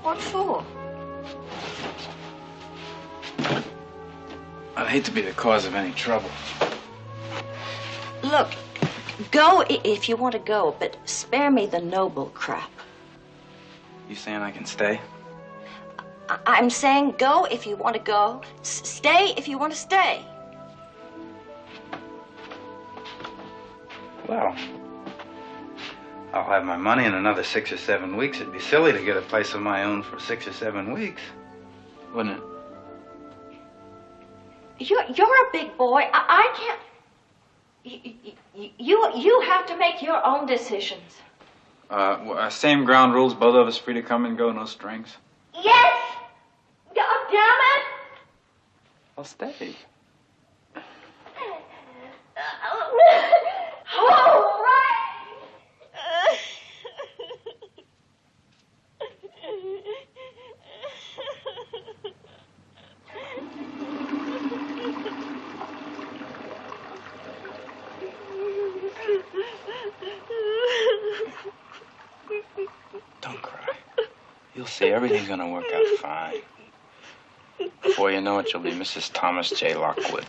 What for? I'd hate to be the cause of any trouble. Look, go if you want to go, but spare me the noble crap. You saying I can stay? I'm saying go if you want to go. Stay if you want to stay. Well, I'll have my money in another 6 or 7 weeks. It'd be silly to get a place of my own for 6 or 7 weeks, wouldn't it? You're a big boy. I can't. You have to make your own decisions. Same ground rules. Both of us free to come and go, no strings. Yes. God damn it. I'll stay. All right. Don't cry. You'll see, everything's gonna work out fine. Before you know it, you'll be Mrs. Thomas J. Lockwood.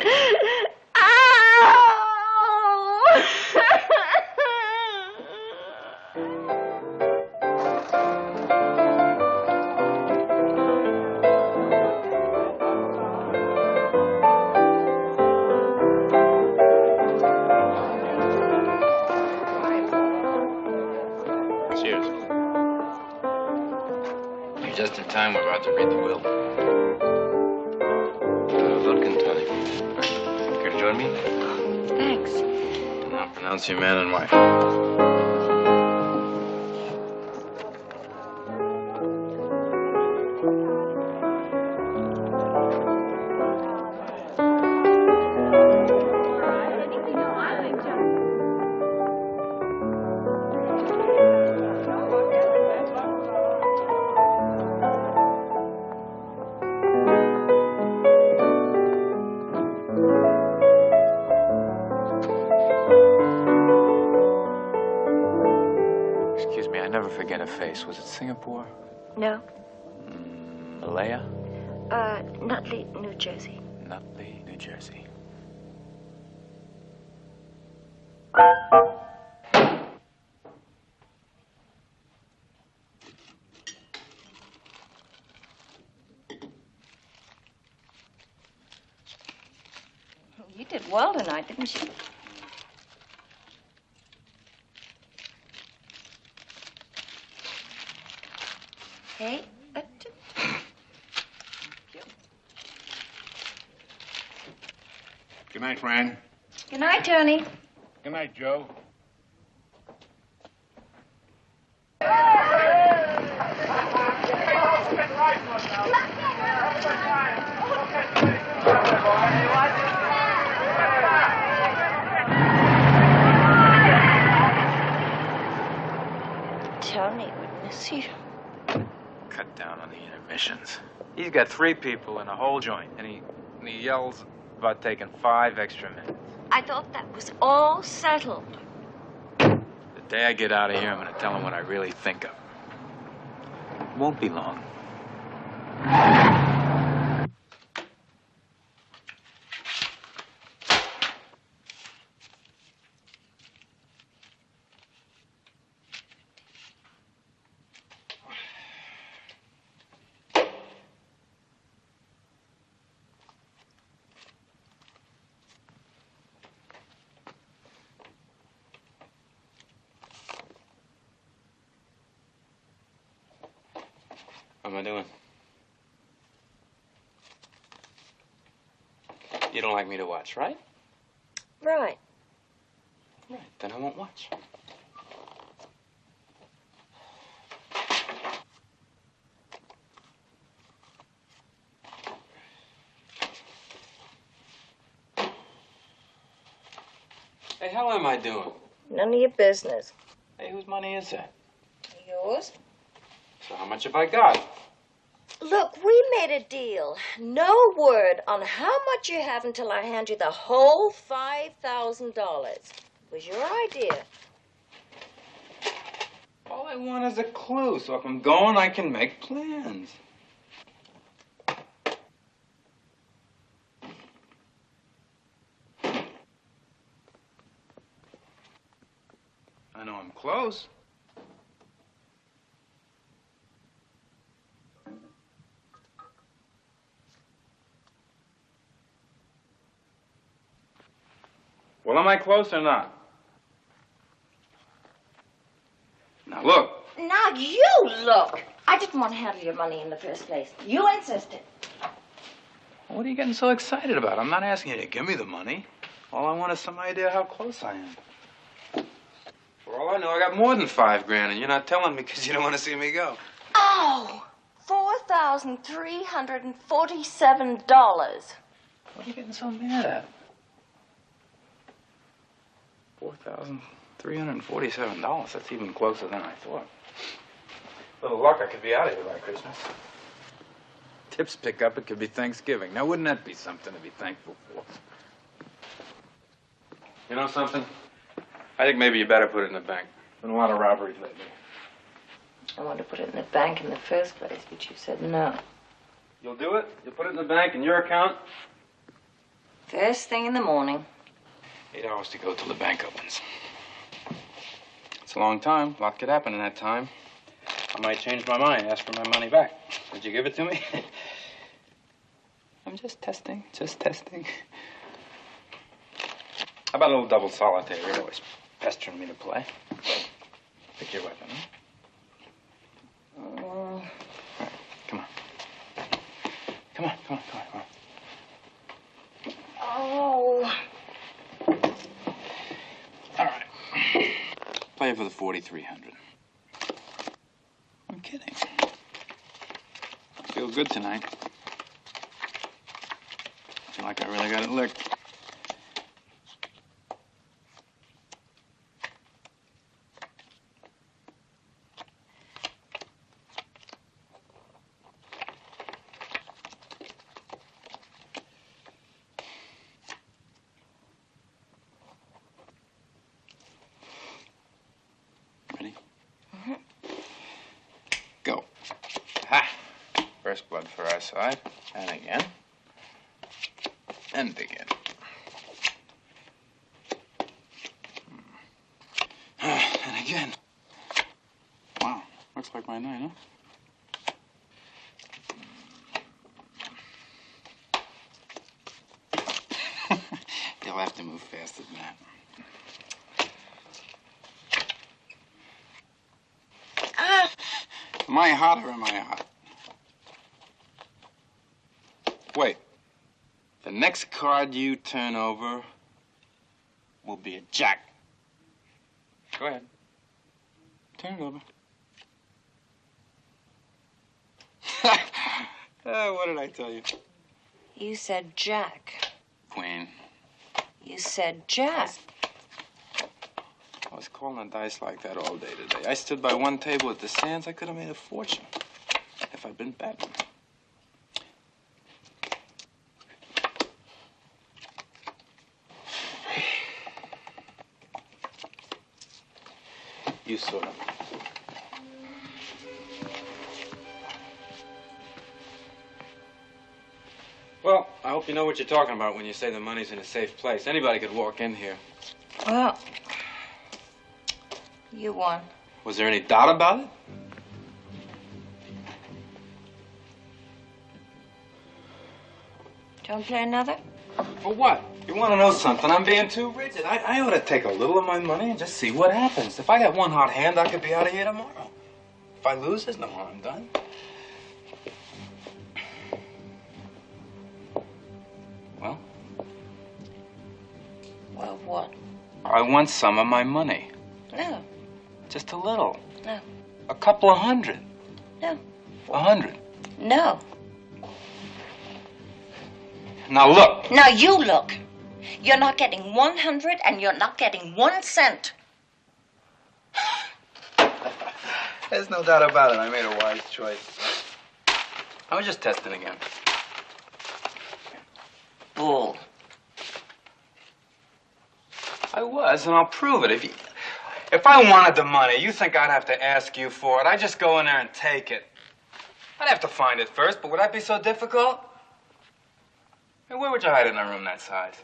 Cheers. You're just in time. We're about to read the will. Vodka and tonic. Care to join me? Thanks. Now pronounce your man and wife. Excuse me, I never forget a face. Was it Singapore? No. Malaya? Nutley, New Jersey. Nutley, New Jersey. You did well tonight, didn't you? Hey, Good night, Fran. Good Good night, Tony. Good night, Joe. Tony would miss you. Cut down on the intermissions. He's got 3 people in a whole joint, and he yells about taking 5 extra minutes. I thought that was all settled. The day I get out of here, I'm gonna tell him what I really think of him. It won't be long. What am I doing? You don't like me to watch, right? Right. Right, then I won't watch. Hey, how am I doing? None of your business. Hey, whose money is that? Yours? So how much have I got? Look, we made a deal. No word on how much you have until I hand you the whole $5,000. It was your idea. All I want is a clue, so if I'm going, I can make plans. I know I'm close. Well, am I close or not? Now, look. Now you look. I didn't want to handle your money in the first place. You insisted. What are you getting so excited about? I'm not asking you to give me the money. All I want is some idea how close I am. For all I know, I got more than $5 grand, and you're not telling me because you don't want to see me go. Oh, $4,347. What are you getting so mad at? $4,347. That's even closer than I thought. Little luck, I could be out of here by Christmas. Tips pick up, it could be Thanksgiving. Now, wouldn't that be something to be thankful for? You know something? I think maybe you better put it in the bank. Been a lot of robberies lately. I wanted to put it in the bank in the first place, but you said no. You'll do it? You'll put it in the bank in your account? First thing in the morning. 8 hours to go till the bank opens. It's a long time. A lot could happen in that time. I might change my mind, ask for my money back. Would you give it to me? I'm just testing, just testing. How about a little double solitaire? You're always pestering me to play. Pick your weapon, huh? All right, come on. Come on, come on, come on, come on. Oh. All right. Play it for the 4,300. I'm kidding. I feel good tonight. I feel like I really got it licked. Go. Ha! First blood for our side. And again. And again. And again. Wow. Looks like my night, huh? You'll have to move faster than that. Am I hot or am I hot? Wait. The next card you turn over will be a jack. Go ahead. Turn it over. What did I tell you? You said Jack. Queen. You said Jack. I was calling the dice like that all day today. I stood by one table at the Sands. I could have made a fortune if I'd been betting. You sort of. Well, I hope you know what you're talking about when you say the money's in a safe place. Anybody could walk in here. Well, you won. Was there any doubt about it? Don't play another? For what? You want to know something? I'm being too rigid. I ought to take a little of my money and just see what happens. If I got one hot hand, I could be out of here tomorrow. If I lose, there's no harm done. Well? Well, what? I want some of my money. No. Just a little. No. A couple of hundred. No. 100. No. Now look. Now you look. You're not getting 100 and you're not getting 1 cent. There's no doubt about it. I made a wise choice. I was just testing again. Bull. I was, and I'll prove it. If I wanted the money, you think I'd have to ask you for it? I'd just go in there and take it. I'd have to find it first, but would that be so difficult? Hey, where would you hide it in a room that size?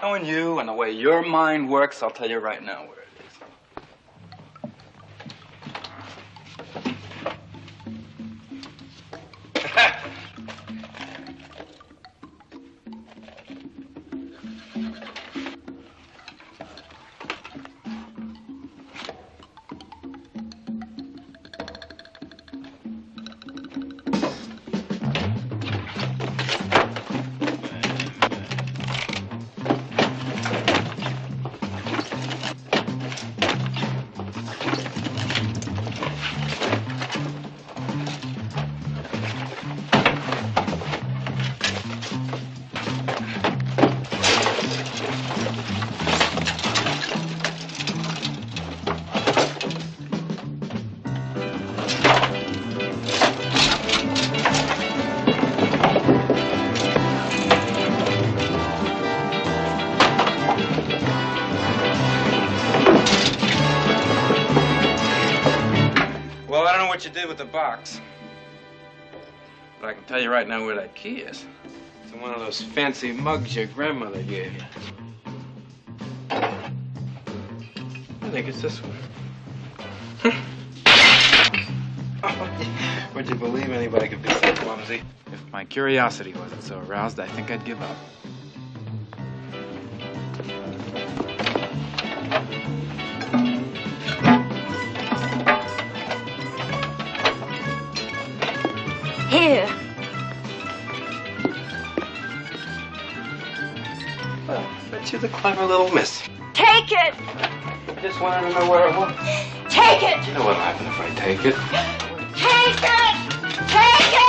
Knowing you and the way your mind works, I'll tell you right now where it is. What you did with the box. But I can tell you right now where that key is. It's in one of those fancy mugs your grandmother gave you. I think it's this one. Would you believe anybody could be so clumsy? If my curiosity wasn't so aroused, I think I'd give up. Here. Well, I bet you're the clever little miss. Take it! I just wanted to know where it was. Take it! You know what'll happen if I take it. Take it! Take it!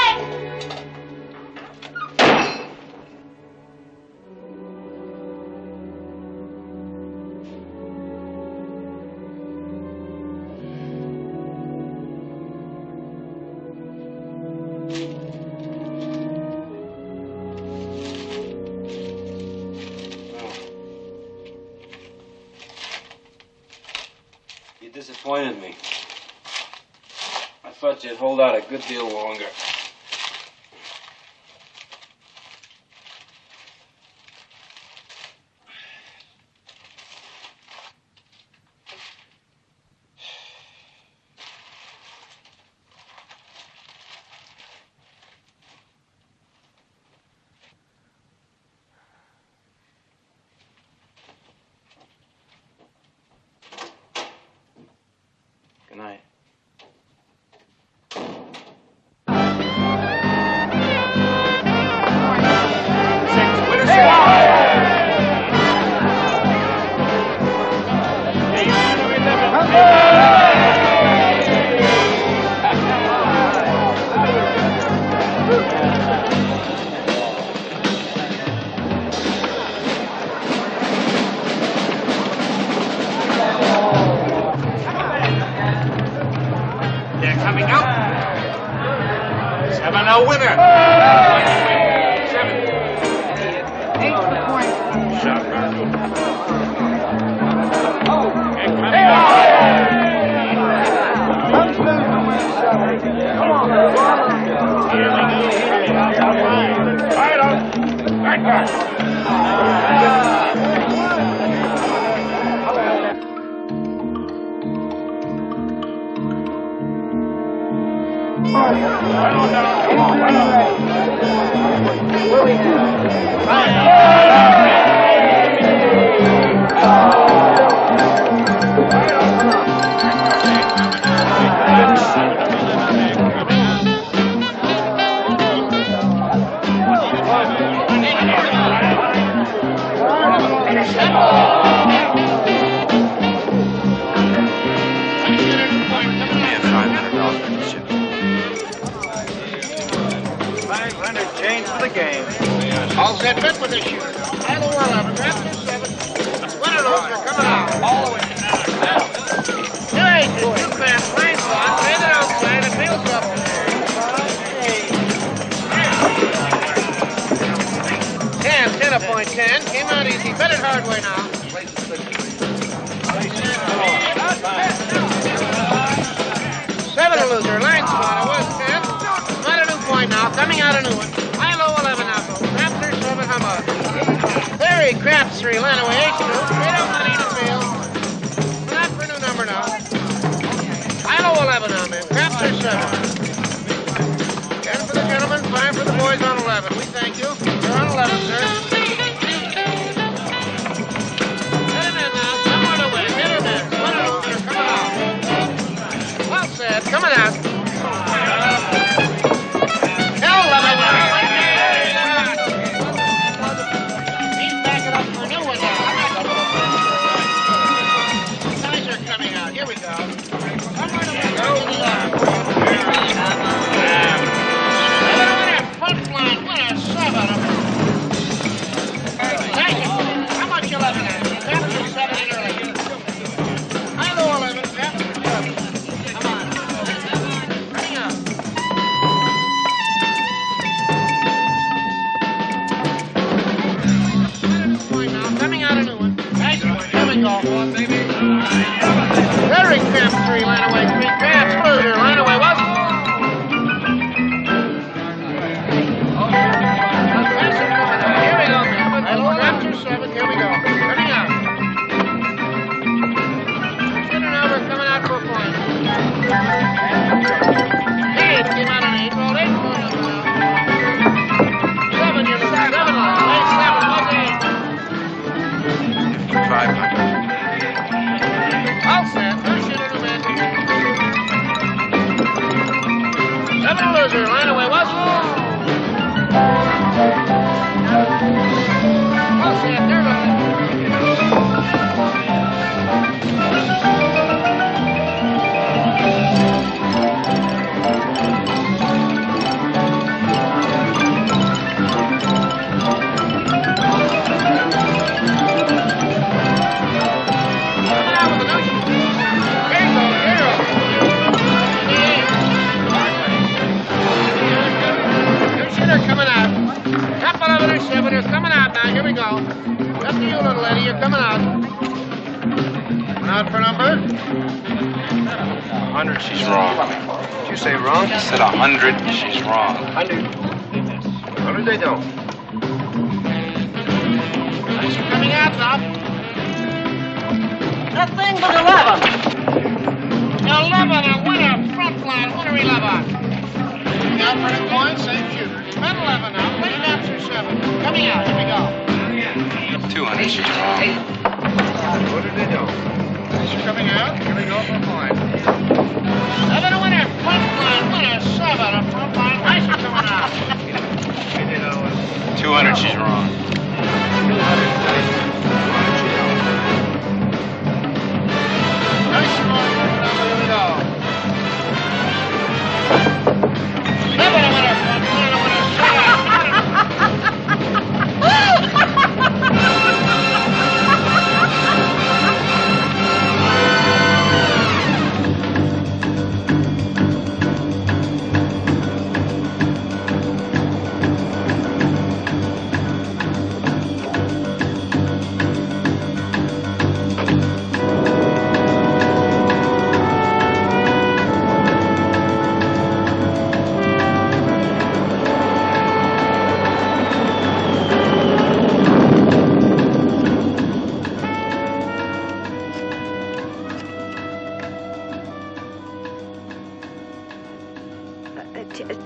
You disappointed me. I thought you'd hold out a good deal longer. Good night. and a winner. 8 points. All set fit with this shooter. Idle 11, grab 2-7. Winner loser, coming out. All the way. 2-8, 2 fans, line slot, fade it outside, and wheels up. 10 a point 10. Came out easy. Bet it hard way now. 7 a loser, line spot. It was 10. Not a new point now. Coming out a new one. High low 11 now. Raptor 7, how much? Larry Craps 3, Lanaway 8 2. They don't want to fail. Not for a new number now. High low 11 now, man. Craps 7. 10 for the gentlemen, 5 for the boys on 11. We thank you. You're on 11, sir. Get him in now. Come on away. Get him in. One of those are coming out. Well said. Coming out. Hell, 11. He's backing up for a new one now. Guys are coming out. Here we go. Come on away. Go. Front line, winner, 7. Thank you. How much 11 at? Captain 7 in early. I know 11. Captain 7. Come on. Hang up. Coming out a new one. Nice one. Here we go. Very Camp 3, Lanaway 3. Camp loser. Lanaway was. Here we go. Raptor 7. Here we go. Coming out. Shooter number coming out for a point. 8 came out an 8. Rolled 8 points. 7, you're 7 on. 8, 7, 500. All set. First shooter to man. 7 a loser. Line away. Was. All set. They're running. Coming out. Top 11 or 7. You're coming out now. Here we go. Up to you, little lady. You're coming out. Coming out for number? 100, she's wrong. Did you say wrong? I said 100, she's wrong. 100. 100 they don't. Coming out now. Nothing but 11. 11, a winner. Front line. Winner 11. Coming out for the coin. Same shooter. Bet 11 now. Play Raptor 7. Coming out. Here we go. 200, she's wrong. 100 they don't. She's coming out. Here we go for a point. 7 a winner. Front line. Winner 7. A front line. Nice coming out. 200, she's wrong. 200 Nice score. Here we go. 7 a winner. Front line. A winner 7.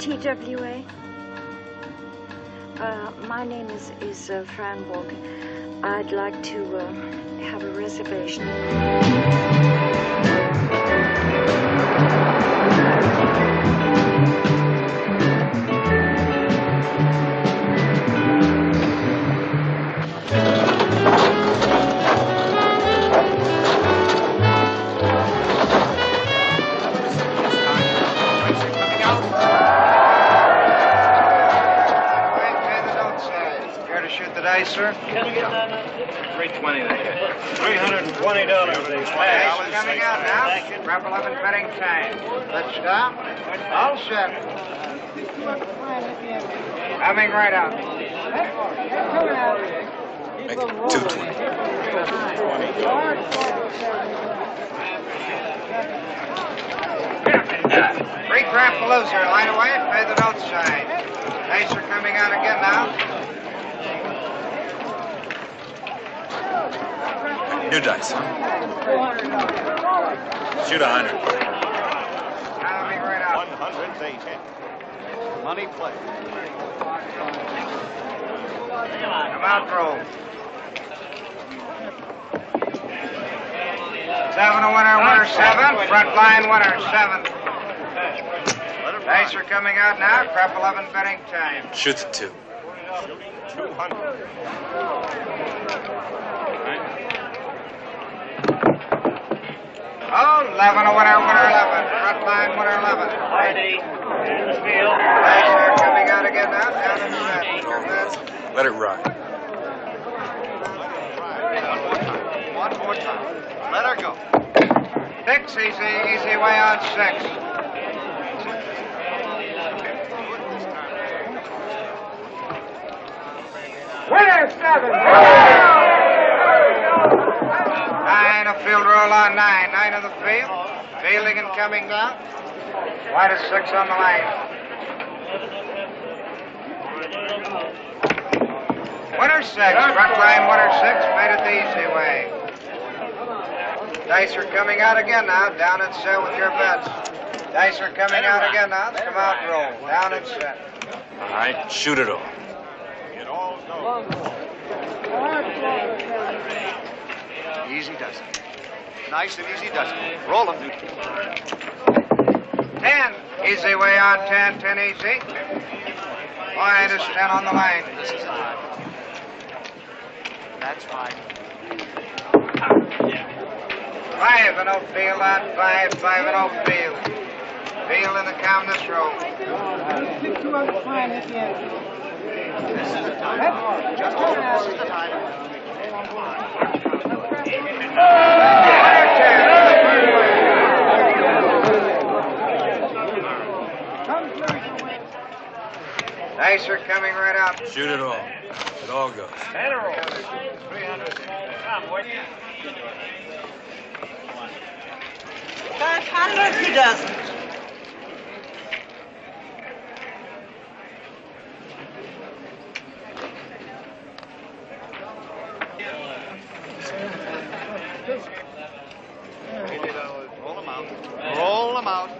TWA. My name is Fran Walker. I'd like to have a reservation. Sir? Can we get that? $320 there. $320. Coming out now. Grab 11 betting time. Let's stop. All set. Coming right out. Make it 220. Free crap loser. Line away. Pay the note side. Dice are coming out again now. New dice, huh? Shoot 100. Coming right out. 100, they hit. Money play. Come out, roll. 7 a winner, winner 7. Front line winner 7. Dice are coming out now. Crap 11 betting time. Shoot the 2. 200. Oh, 11 a winner, winner 11. Front line winner 11. Dice are coming out again now. Down in set. Let it rock. One more time. Let her go. 6, easy way on 6. Winner 7. 9, a field roll on 9. 9 of the field. Fielding and coming down. White is 6 on the line. Winner 6. Front line winner 6. Made it the easy way. Dice are coming out again now. Down and set with your bets. Dice are coming out again now. Come out and roll. Down and set. All right, shoot it all. It all goes. Easy does it. Nice and easy does it. Roll them, Newton. 10. Easy way on 10. 10 easy. White is 10 on the line. This is hard. That's fine. 5 and 0 field on 5. 5 and 0 field. Field in the calmness row. This is the time. Just hold it. This is the time. Dice are coming right out. Shoot it all. It all goes. And a roll. 300. Come, wait. 500 he doesn't. Roll them out. Roll them out.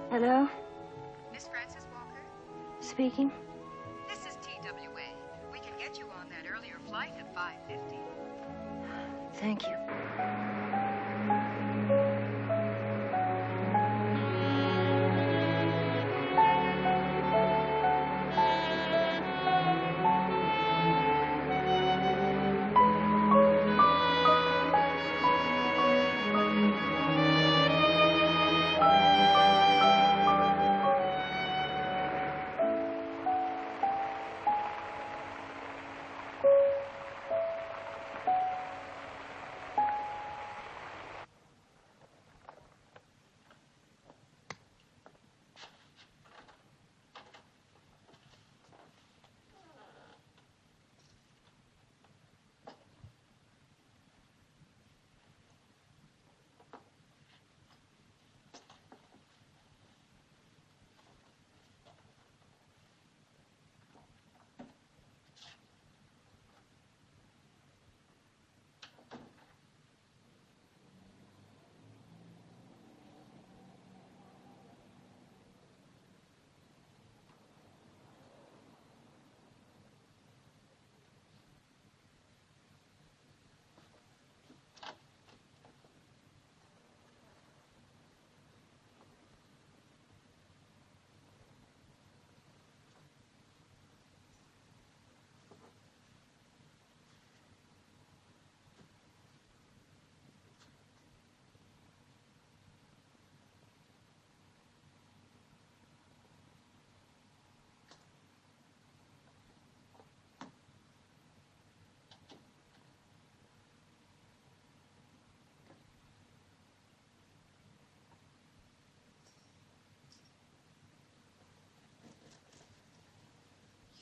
Hello? Miss Frances Walker? Speaking? This is TWA. We can get you on that earlier flight at 5:50. Thank you.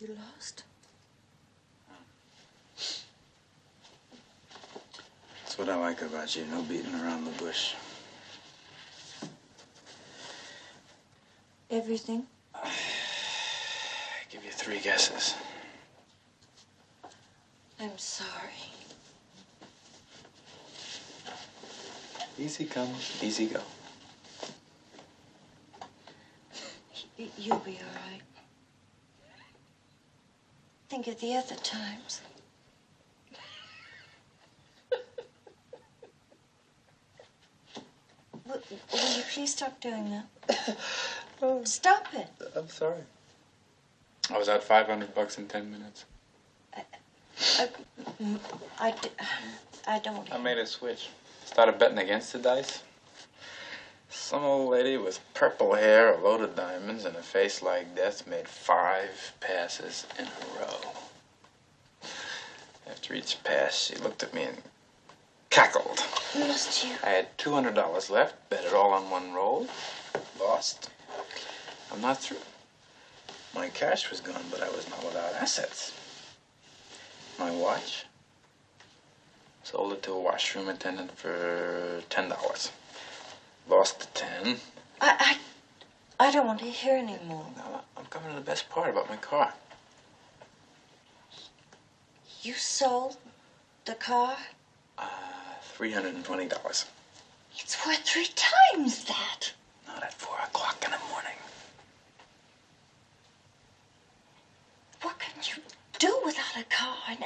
You lost? That's what I like about you. No beating around the bush. Everything? I give you 3 guesses. I'm sorry. Easy come, easy go. You'll be all right. Think of the other times. Will you please stop doing that? Stop it. I'm sorry. I was out $500 in 10 minutes. I don't. I made a switch. Started betting against the dice. Some old lady with purple hair, a load of diamonds, and a face like death made 5 passes in a row. After each pass, she looked at me and cackled. Must you? I had $200 left, bet it all on one roll, lost. I'm not through. My cash was gone, but I was not without assets. My watch, sold it to a washroom attendant for $10. Lost the 10. I don't want to hear anymore. No, I'm coming to the best part about my car. You sold the car? $320. It's worth 3 times that. Not at 4 o'clock in the morning. What can you do without a car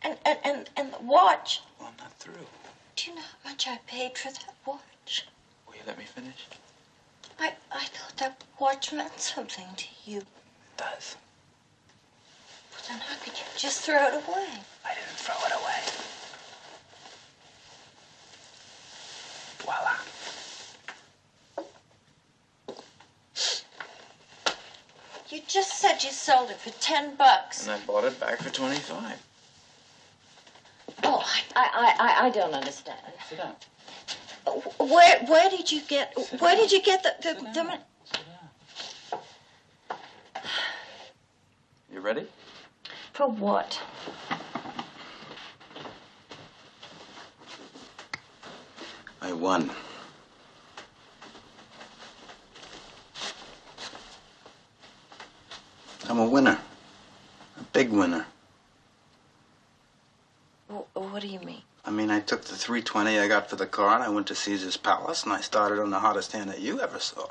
and the watch? Well, I'm not through. Do you know how much I paid for that watch? Will you let me finish? I thought that watch meant something to you. It does. Well, then how could you just throw it away? I didn't throw it away. Voila. You just said you sold it for $10. And I bought it back for 25. Oh, I don't understand. Sit down. Where did you get the money? You ready? For what? I won. I'm a winner. A big winner. What do you mean? I mean, I took the $320 I got for the car, and I went to Caesar's Palace, and I started on the hottest hand that you ever saw.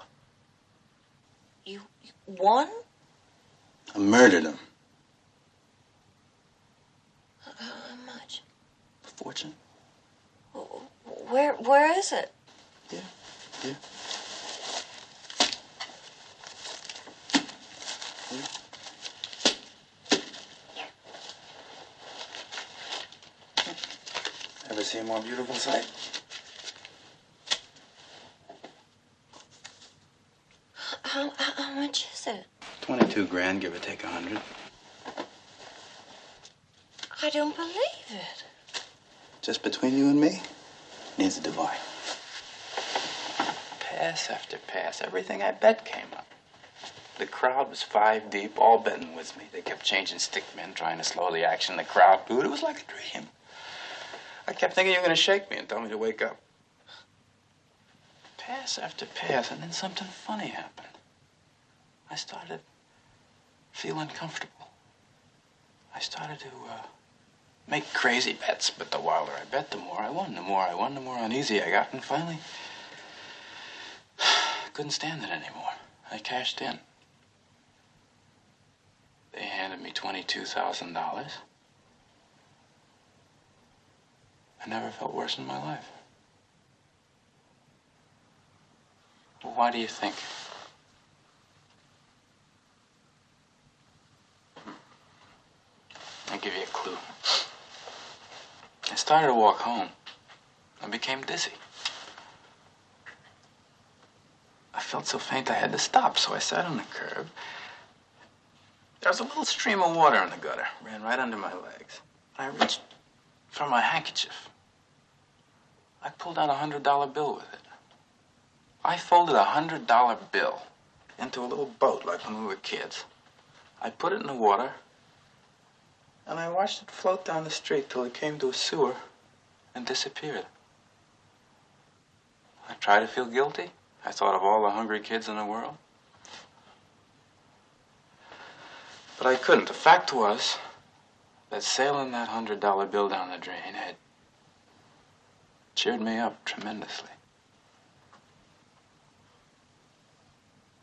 You won? I murdered him. How much? A fortune. Where is it? Yeah. Here. Ever see a more beautiful sight? How much is it? 22 grand, give or take 100. I don't believe it. Just between you and me, needs a divide. Pass after pass, everything I bet came up. The crowd was 5 deep, all betting with me. They kept changing stick men, trying to slow the action. The crowd booed. It was like a dream. I kept thinking you were going to shake me and tell me to wake up. Pass after pass, and then something funny happened. I started feeling comfortable. I started to make crazy bets, but the wilder I bet, the more I won. The more I won, the more uneasy I got, and finally, I couldn't stand it anymore. I cashed in. They handed me $22,000. I never felt worse in my life. Well, why do you think? I'll give you a clue. I started to walk home. I became dizzy. I felt so faint I had to stop, so I sat on the curb. There was a little stream of water in the gutter, ran right under my legs. I reached for my handkerchief. I pulled out a $100 bill with it. I folded a $100 bill into a little boat like when we were kids. I put it in the water, and I watched it float down the street till it came to a sewer and disappeared. I tried to feel guilty. I thought of all the hungry kids in the world. But I couldn't. The fact was that sailing that $100 bill down the drain had cheered me up tremendously.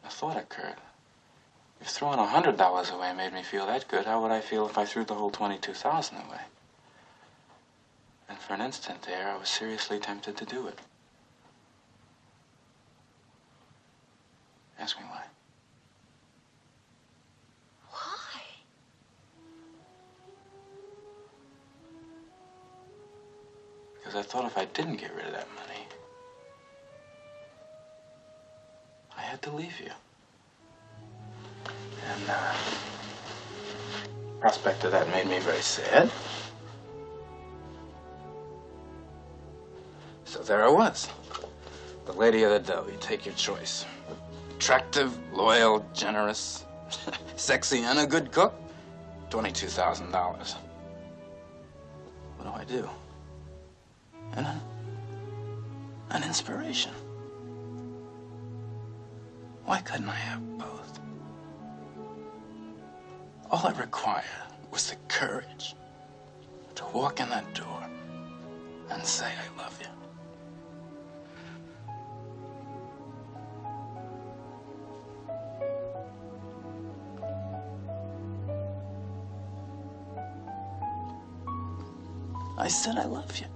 A thought occurred. If throwing $100 away made me feel that good, how would I feel if I threw the whole $22,000 away? And for an instant there, I was seriously tempted to do it. Ask me why. Why? Because I thought if I didn't get rid of that money, I had to leave you. And prospect of that made me very sad. So there I was. The lady of the dough. You take your choice. Attractive, loyal, generous, sexy, and a good cook. $22,000. What do? And an inspiration. Why couldn't I have both? All it required was the courage to walk in that door and say, I love you. I said, I love you.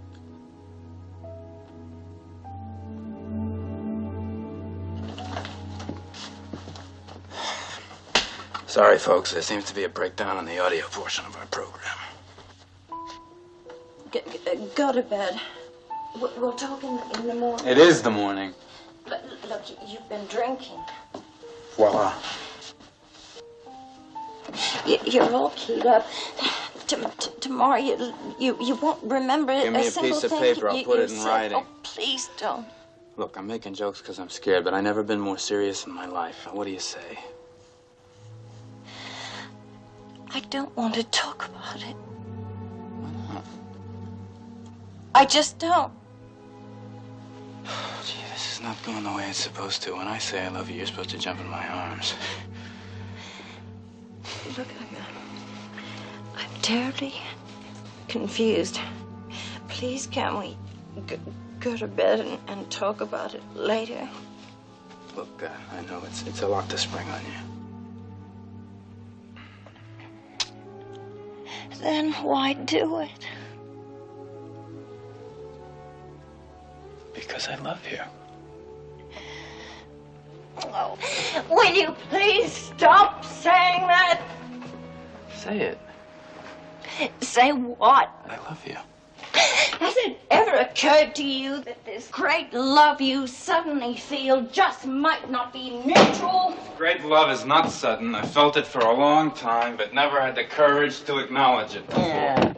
Sorry, folks. There seems to be a breakdown in the audio portion of our program. Go to bed. We'll talk in the morning. It is the morning. Look, you've been drinking. Voila. You're all keyed up. Tomorrow you won't remember Give me a single piece of thing paper. I'll put it in said. writing. Oh, please don't. Look, I'm making jokes because I'm scared, but I've never been more serious in my life. What do you say? I don't want to talk about it. Why not? I just don't. Gee, this is not going the way it's supposed to. When I say I love you, you're supposed to jump in my arms. Look, I'm terribly confused. Please, can't we go to bed and talk about it later? Look, I know it's a lot to spring on you. Then why do it? Because I love you. Oh, will you please stop saying that? Say it. Say what? I love you. Has it ever occurred to you that this great love you suddenly feel just might not be mutual? Great love is not sudden. I felt it for a long time, but never had the courage to acknowledge it before. Yeah.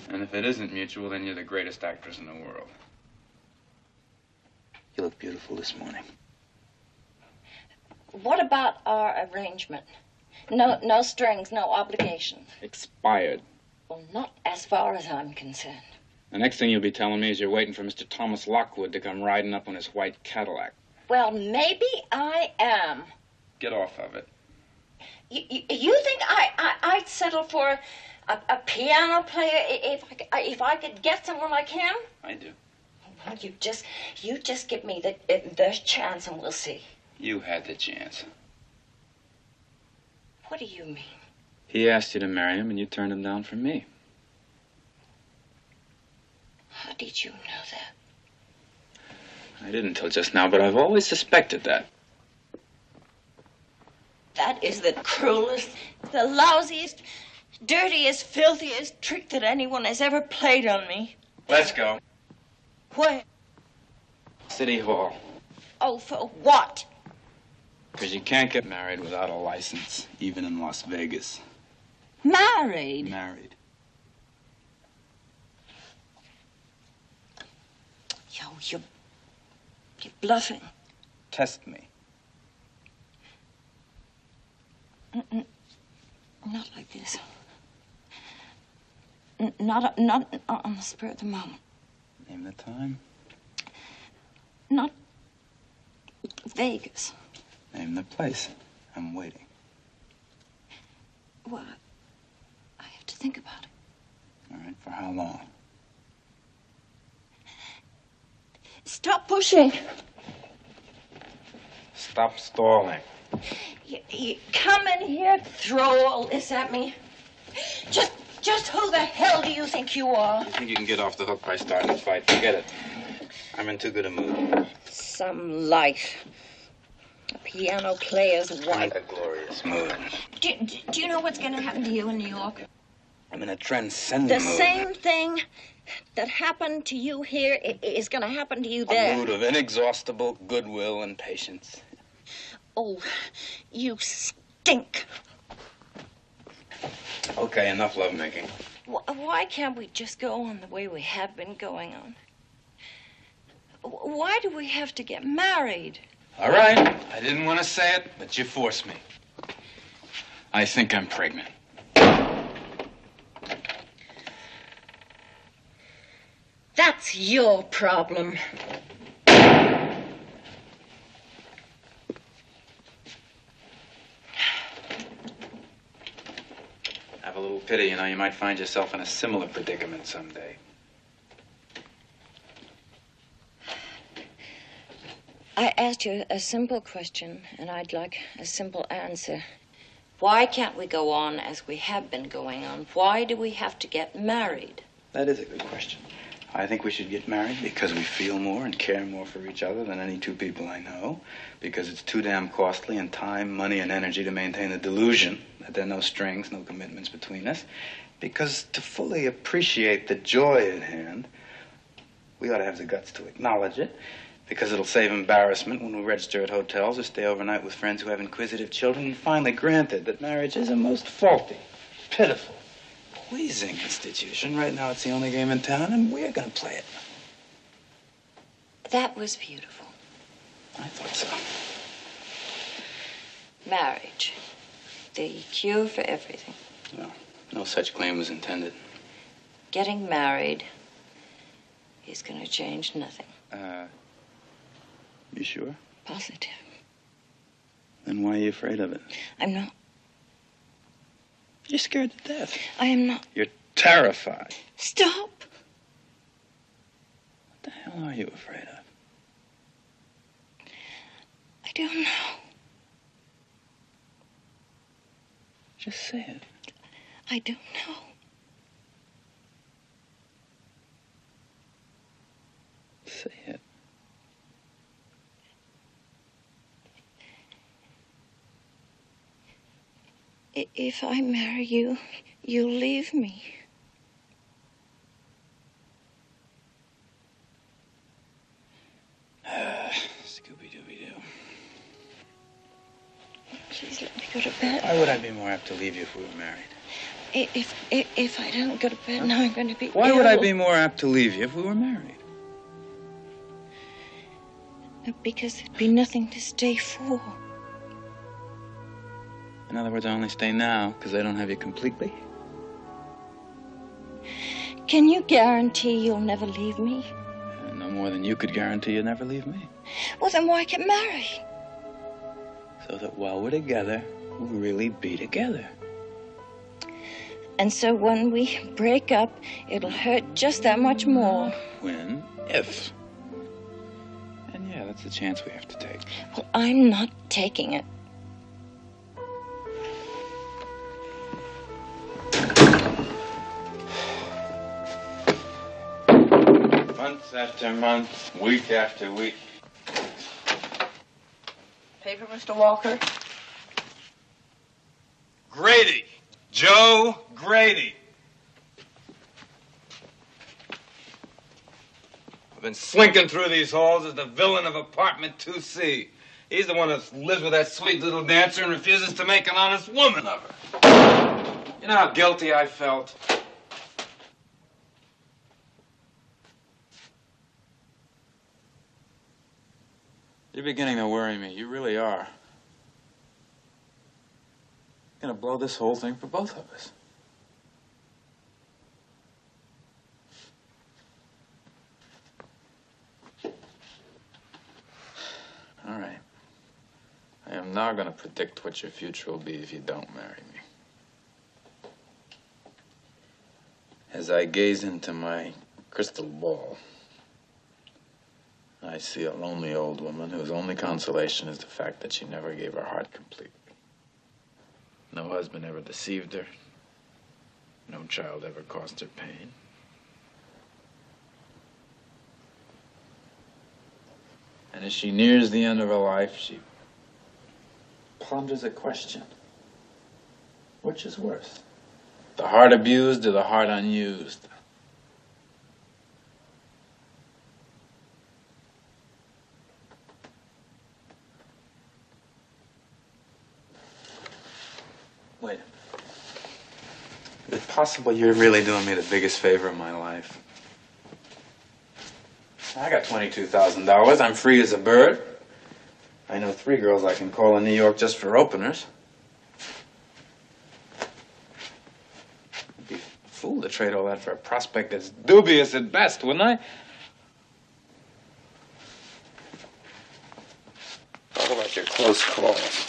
And if it isn't mutual, then you're the greatest actress in the world. You look beautiful this morning. What about our arrangement? No strings, no obligations. Expired. Well, not as far as I'm concerned. The next thing you'll be telling me is you're waiting for Mr. Thomas Lockwood to come riding up on his white Cadillac. Well, maybe I am. Get off of it. You think I'd settle for a piano player if I could get someone like him? I do. Well, you just give me the chance and we'll see. You had the chance. What do you mean? He asked you to marry him, and you turned him down for me. How did you know that? I didn't till just now, but I've always suspected that. That is the cruelest, the lousiest, dirtiest, filthiest trick that anyone has ever played on me. Let's go. Where? City Hall. Oh, for what? Because you can't get married without a license, even in Las Vegas. Married? Married. You're bluffing. Test me. Not like this. Not on the spur of the moment. Name the time. Not Vegas. Name the place. I'm waiting. Well, I have to think about it. All right, for how long? Stop pushing. Stop stalling. You come in here, throw all this at me. Just who the hell do you think you are? You think you can get off the hook by starting a fight? Forget it. I'm in too good a mood. Some light. A piano player's I'm wife. in a glorious mood. Do you know what's going to happen to you in New York? I'm in a transcendent The mood. same thing that happened to you here is going to happen to you there. A mood of inexhaustible goodwill and patience. Oh, you stink. Okay, enough lovemaking. Why can't we just go on the way we have been going on? Why do we have to get married? All right. I didn't want to say it, but you forced me. I think I'm pregnant. That's your problem. Have a little pity, you know, you might find yourself in a similar predicament someday. I asked you a simple question, and I'd like a simple answer. Why can't we go on as we have been going on? Why do we have to get married? That is a good question. I think we should get married because we feel more and care more for each other than any two people I know. Because it's too damn costly in time, money, and energy to maintain the delusion that there are no strings, no commitments between us. Because to fully appreciate the joy at hand, we ought to have the guts to acknowledge it. Because it'll save embarrassment when we register at hotels or stay overnight with friends who have inquisitive children. And finally, granted that marriage is a most faulty, pitiful, pleasing institution. Right now, it's the only game in town, and we're going to play it. That was beautiful. I thought so. Marriage. The cure for everything. No such claim was intended. Getting married is going to change nothing. You sure? Positive. Then why are you afraid of it? I'm not. You're scared to death. I am not. You're terrified. Stop. What the hell are you afraid of? I don't know. Just say it. I don't know. Say it. If I marry you, you'll leave me. Scooby-Dooby-Doo. Please let me go to bed. Why would I be more apt to leave you if we were married? If I don't go to bed now, I'm going to be Why ill. would I be more apt to leave you if we were married? Because there'd be nothing to stay for. In other words, I only stay now because I don't have you completely. Can you guarantee you'll never leave me? No more than you could guarantee you'd never leave me. Well, then why get married? So that while we're together, we'll really be together. And so when we break up, it'll hurt just that much more. When? If. And yeah, that's the chance we have to take. Well, I'm not taking it. Month after month, week after week. Paper, Mr. Walker? Grady. Joe Grady. I've been slinking through these halls as the villain of apartment 2C. He's the one that lives with that sweet little dancer and refuses to make an honest woman of her. You know how guilty I felt? You're beginning to worry me. You really are. gonna blow this whole thing for both of us. All right. I am now gonna predict what your future will be if you don't marry me. As I gaze into my crystal ball, I see a lonely old woman whose only consolation is the fact that she never gave her heart completely. No husband ever deceived her. No child ever caused her pain. And as she nears the end of her life, she ponders a question. Which is worse? The heart abused or the heart unused? Wait. Is it possible you're really doing me the biggest favor of my life? I got $22,000. I'm free as a bird. I know 3 girls I can call in New York just for openers. I'd be a fool to trade all that for a prospect that's dubious at best, wouldn't I? Talk about your close calls.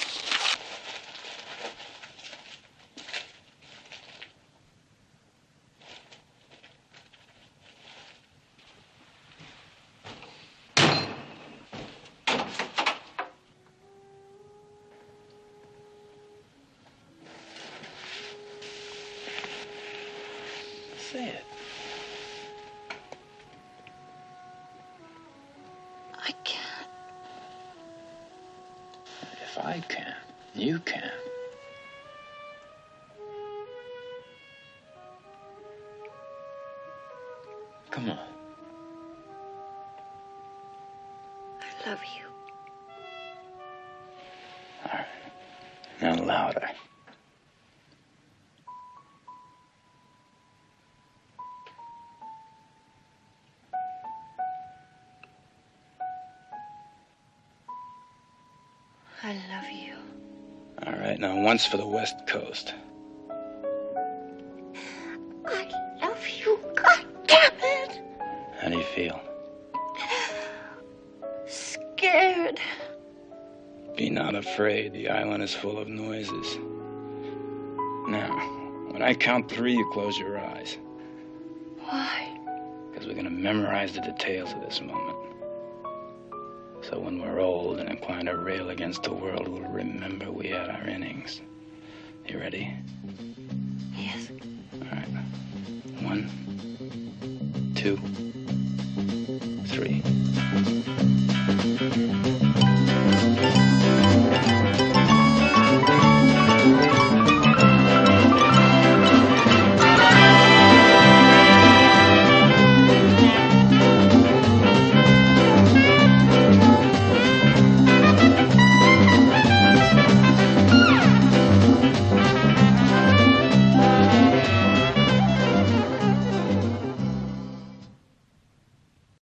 Say it. I can't. If I can, you can. Come on. I love you. All right. Now louder. I love you. All right, now once for the West Coast. I love you. God damn it. How do you feel? Scared. Be not afraid. The island is full of noises. Now, when I count 3, you close your eyes. Why? Because we're going to memorize the details of this moment. So when we're old and inclined to rail against the world, we'll remember we had our innings. You ready? Yes. All right. 1, 2, 3.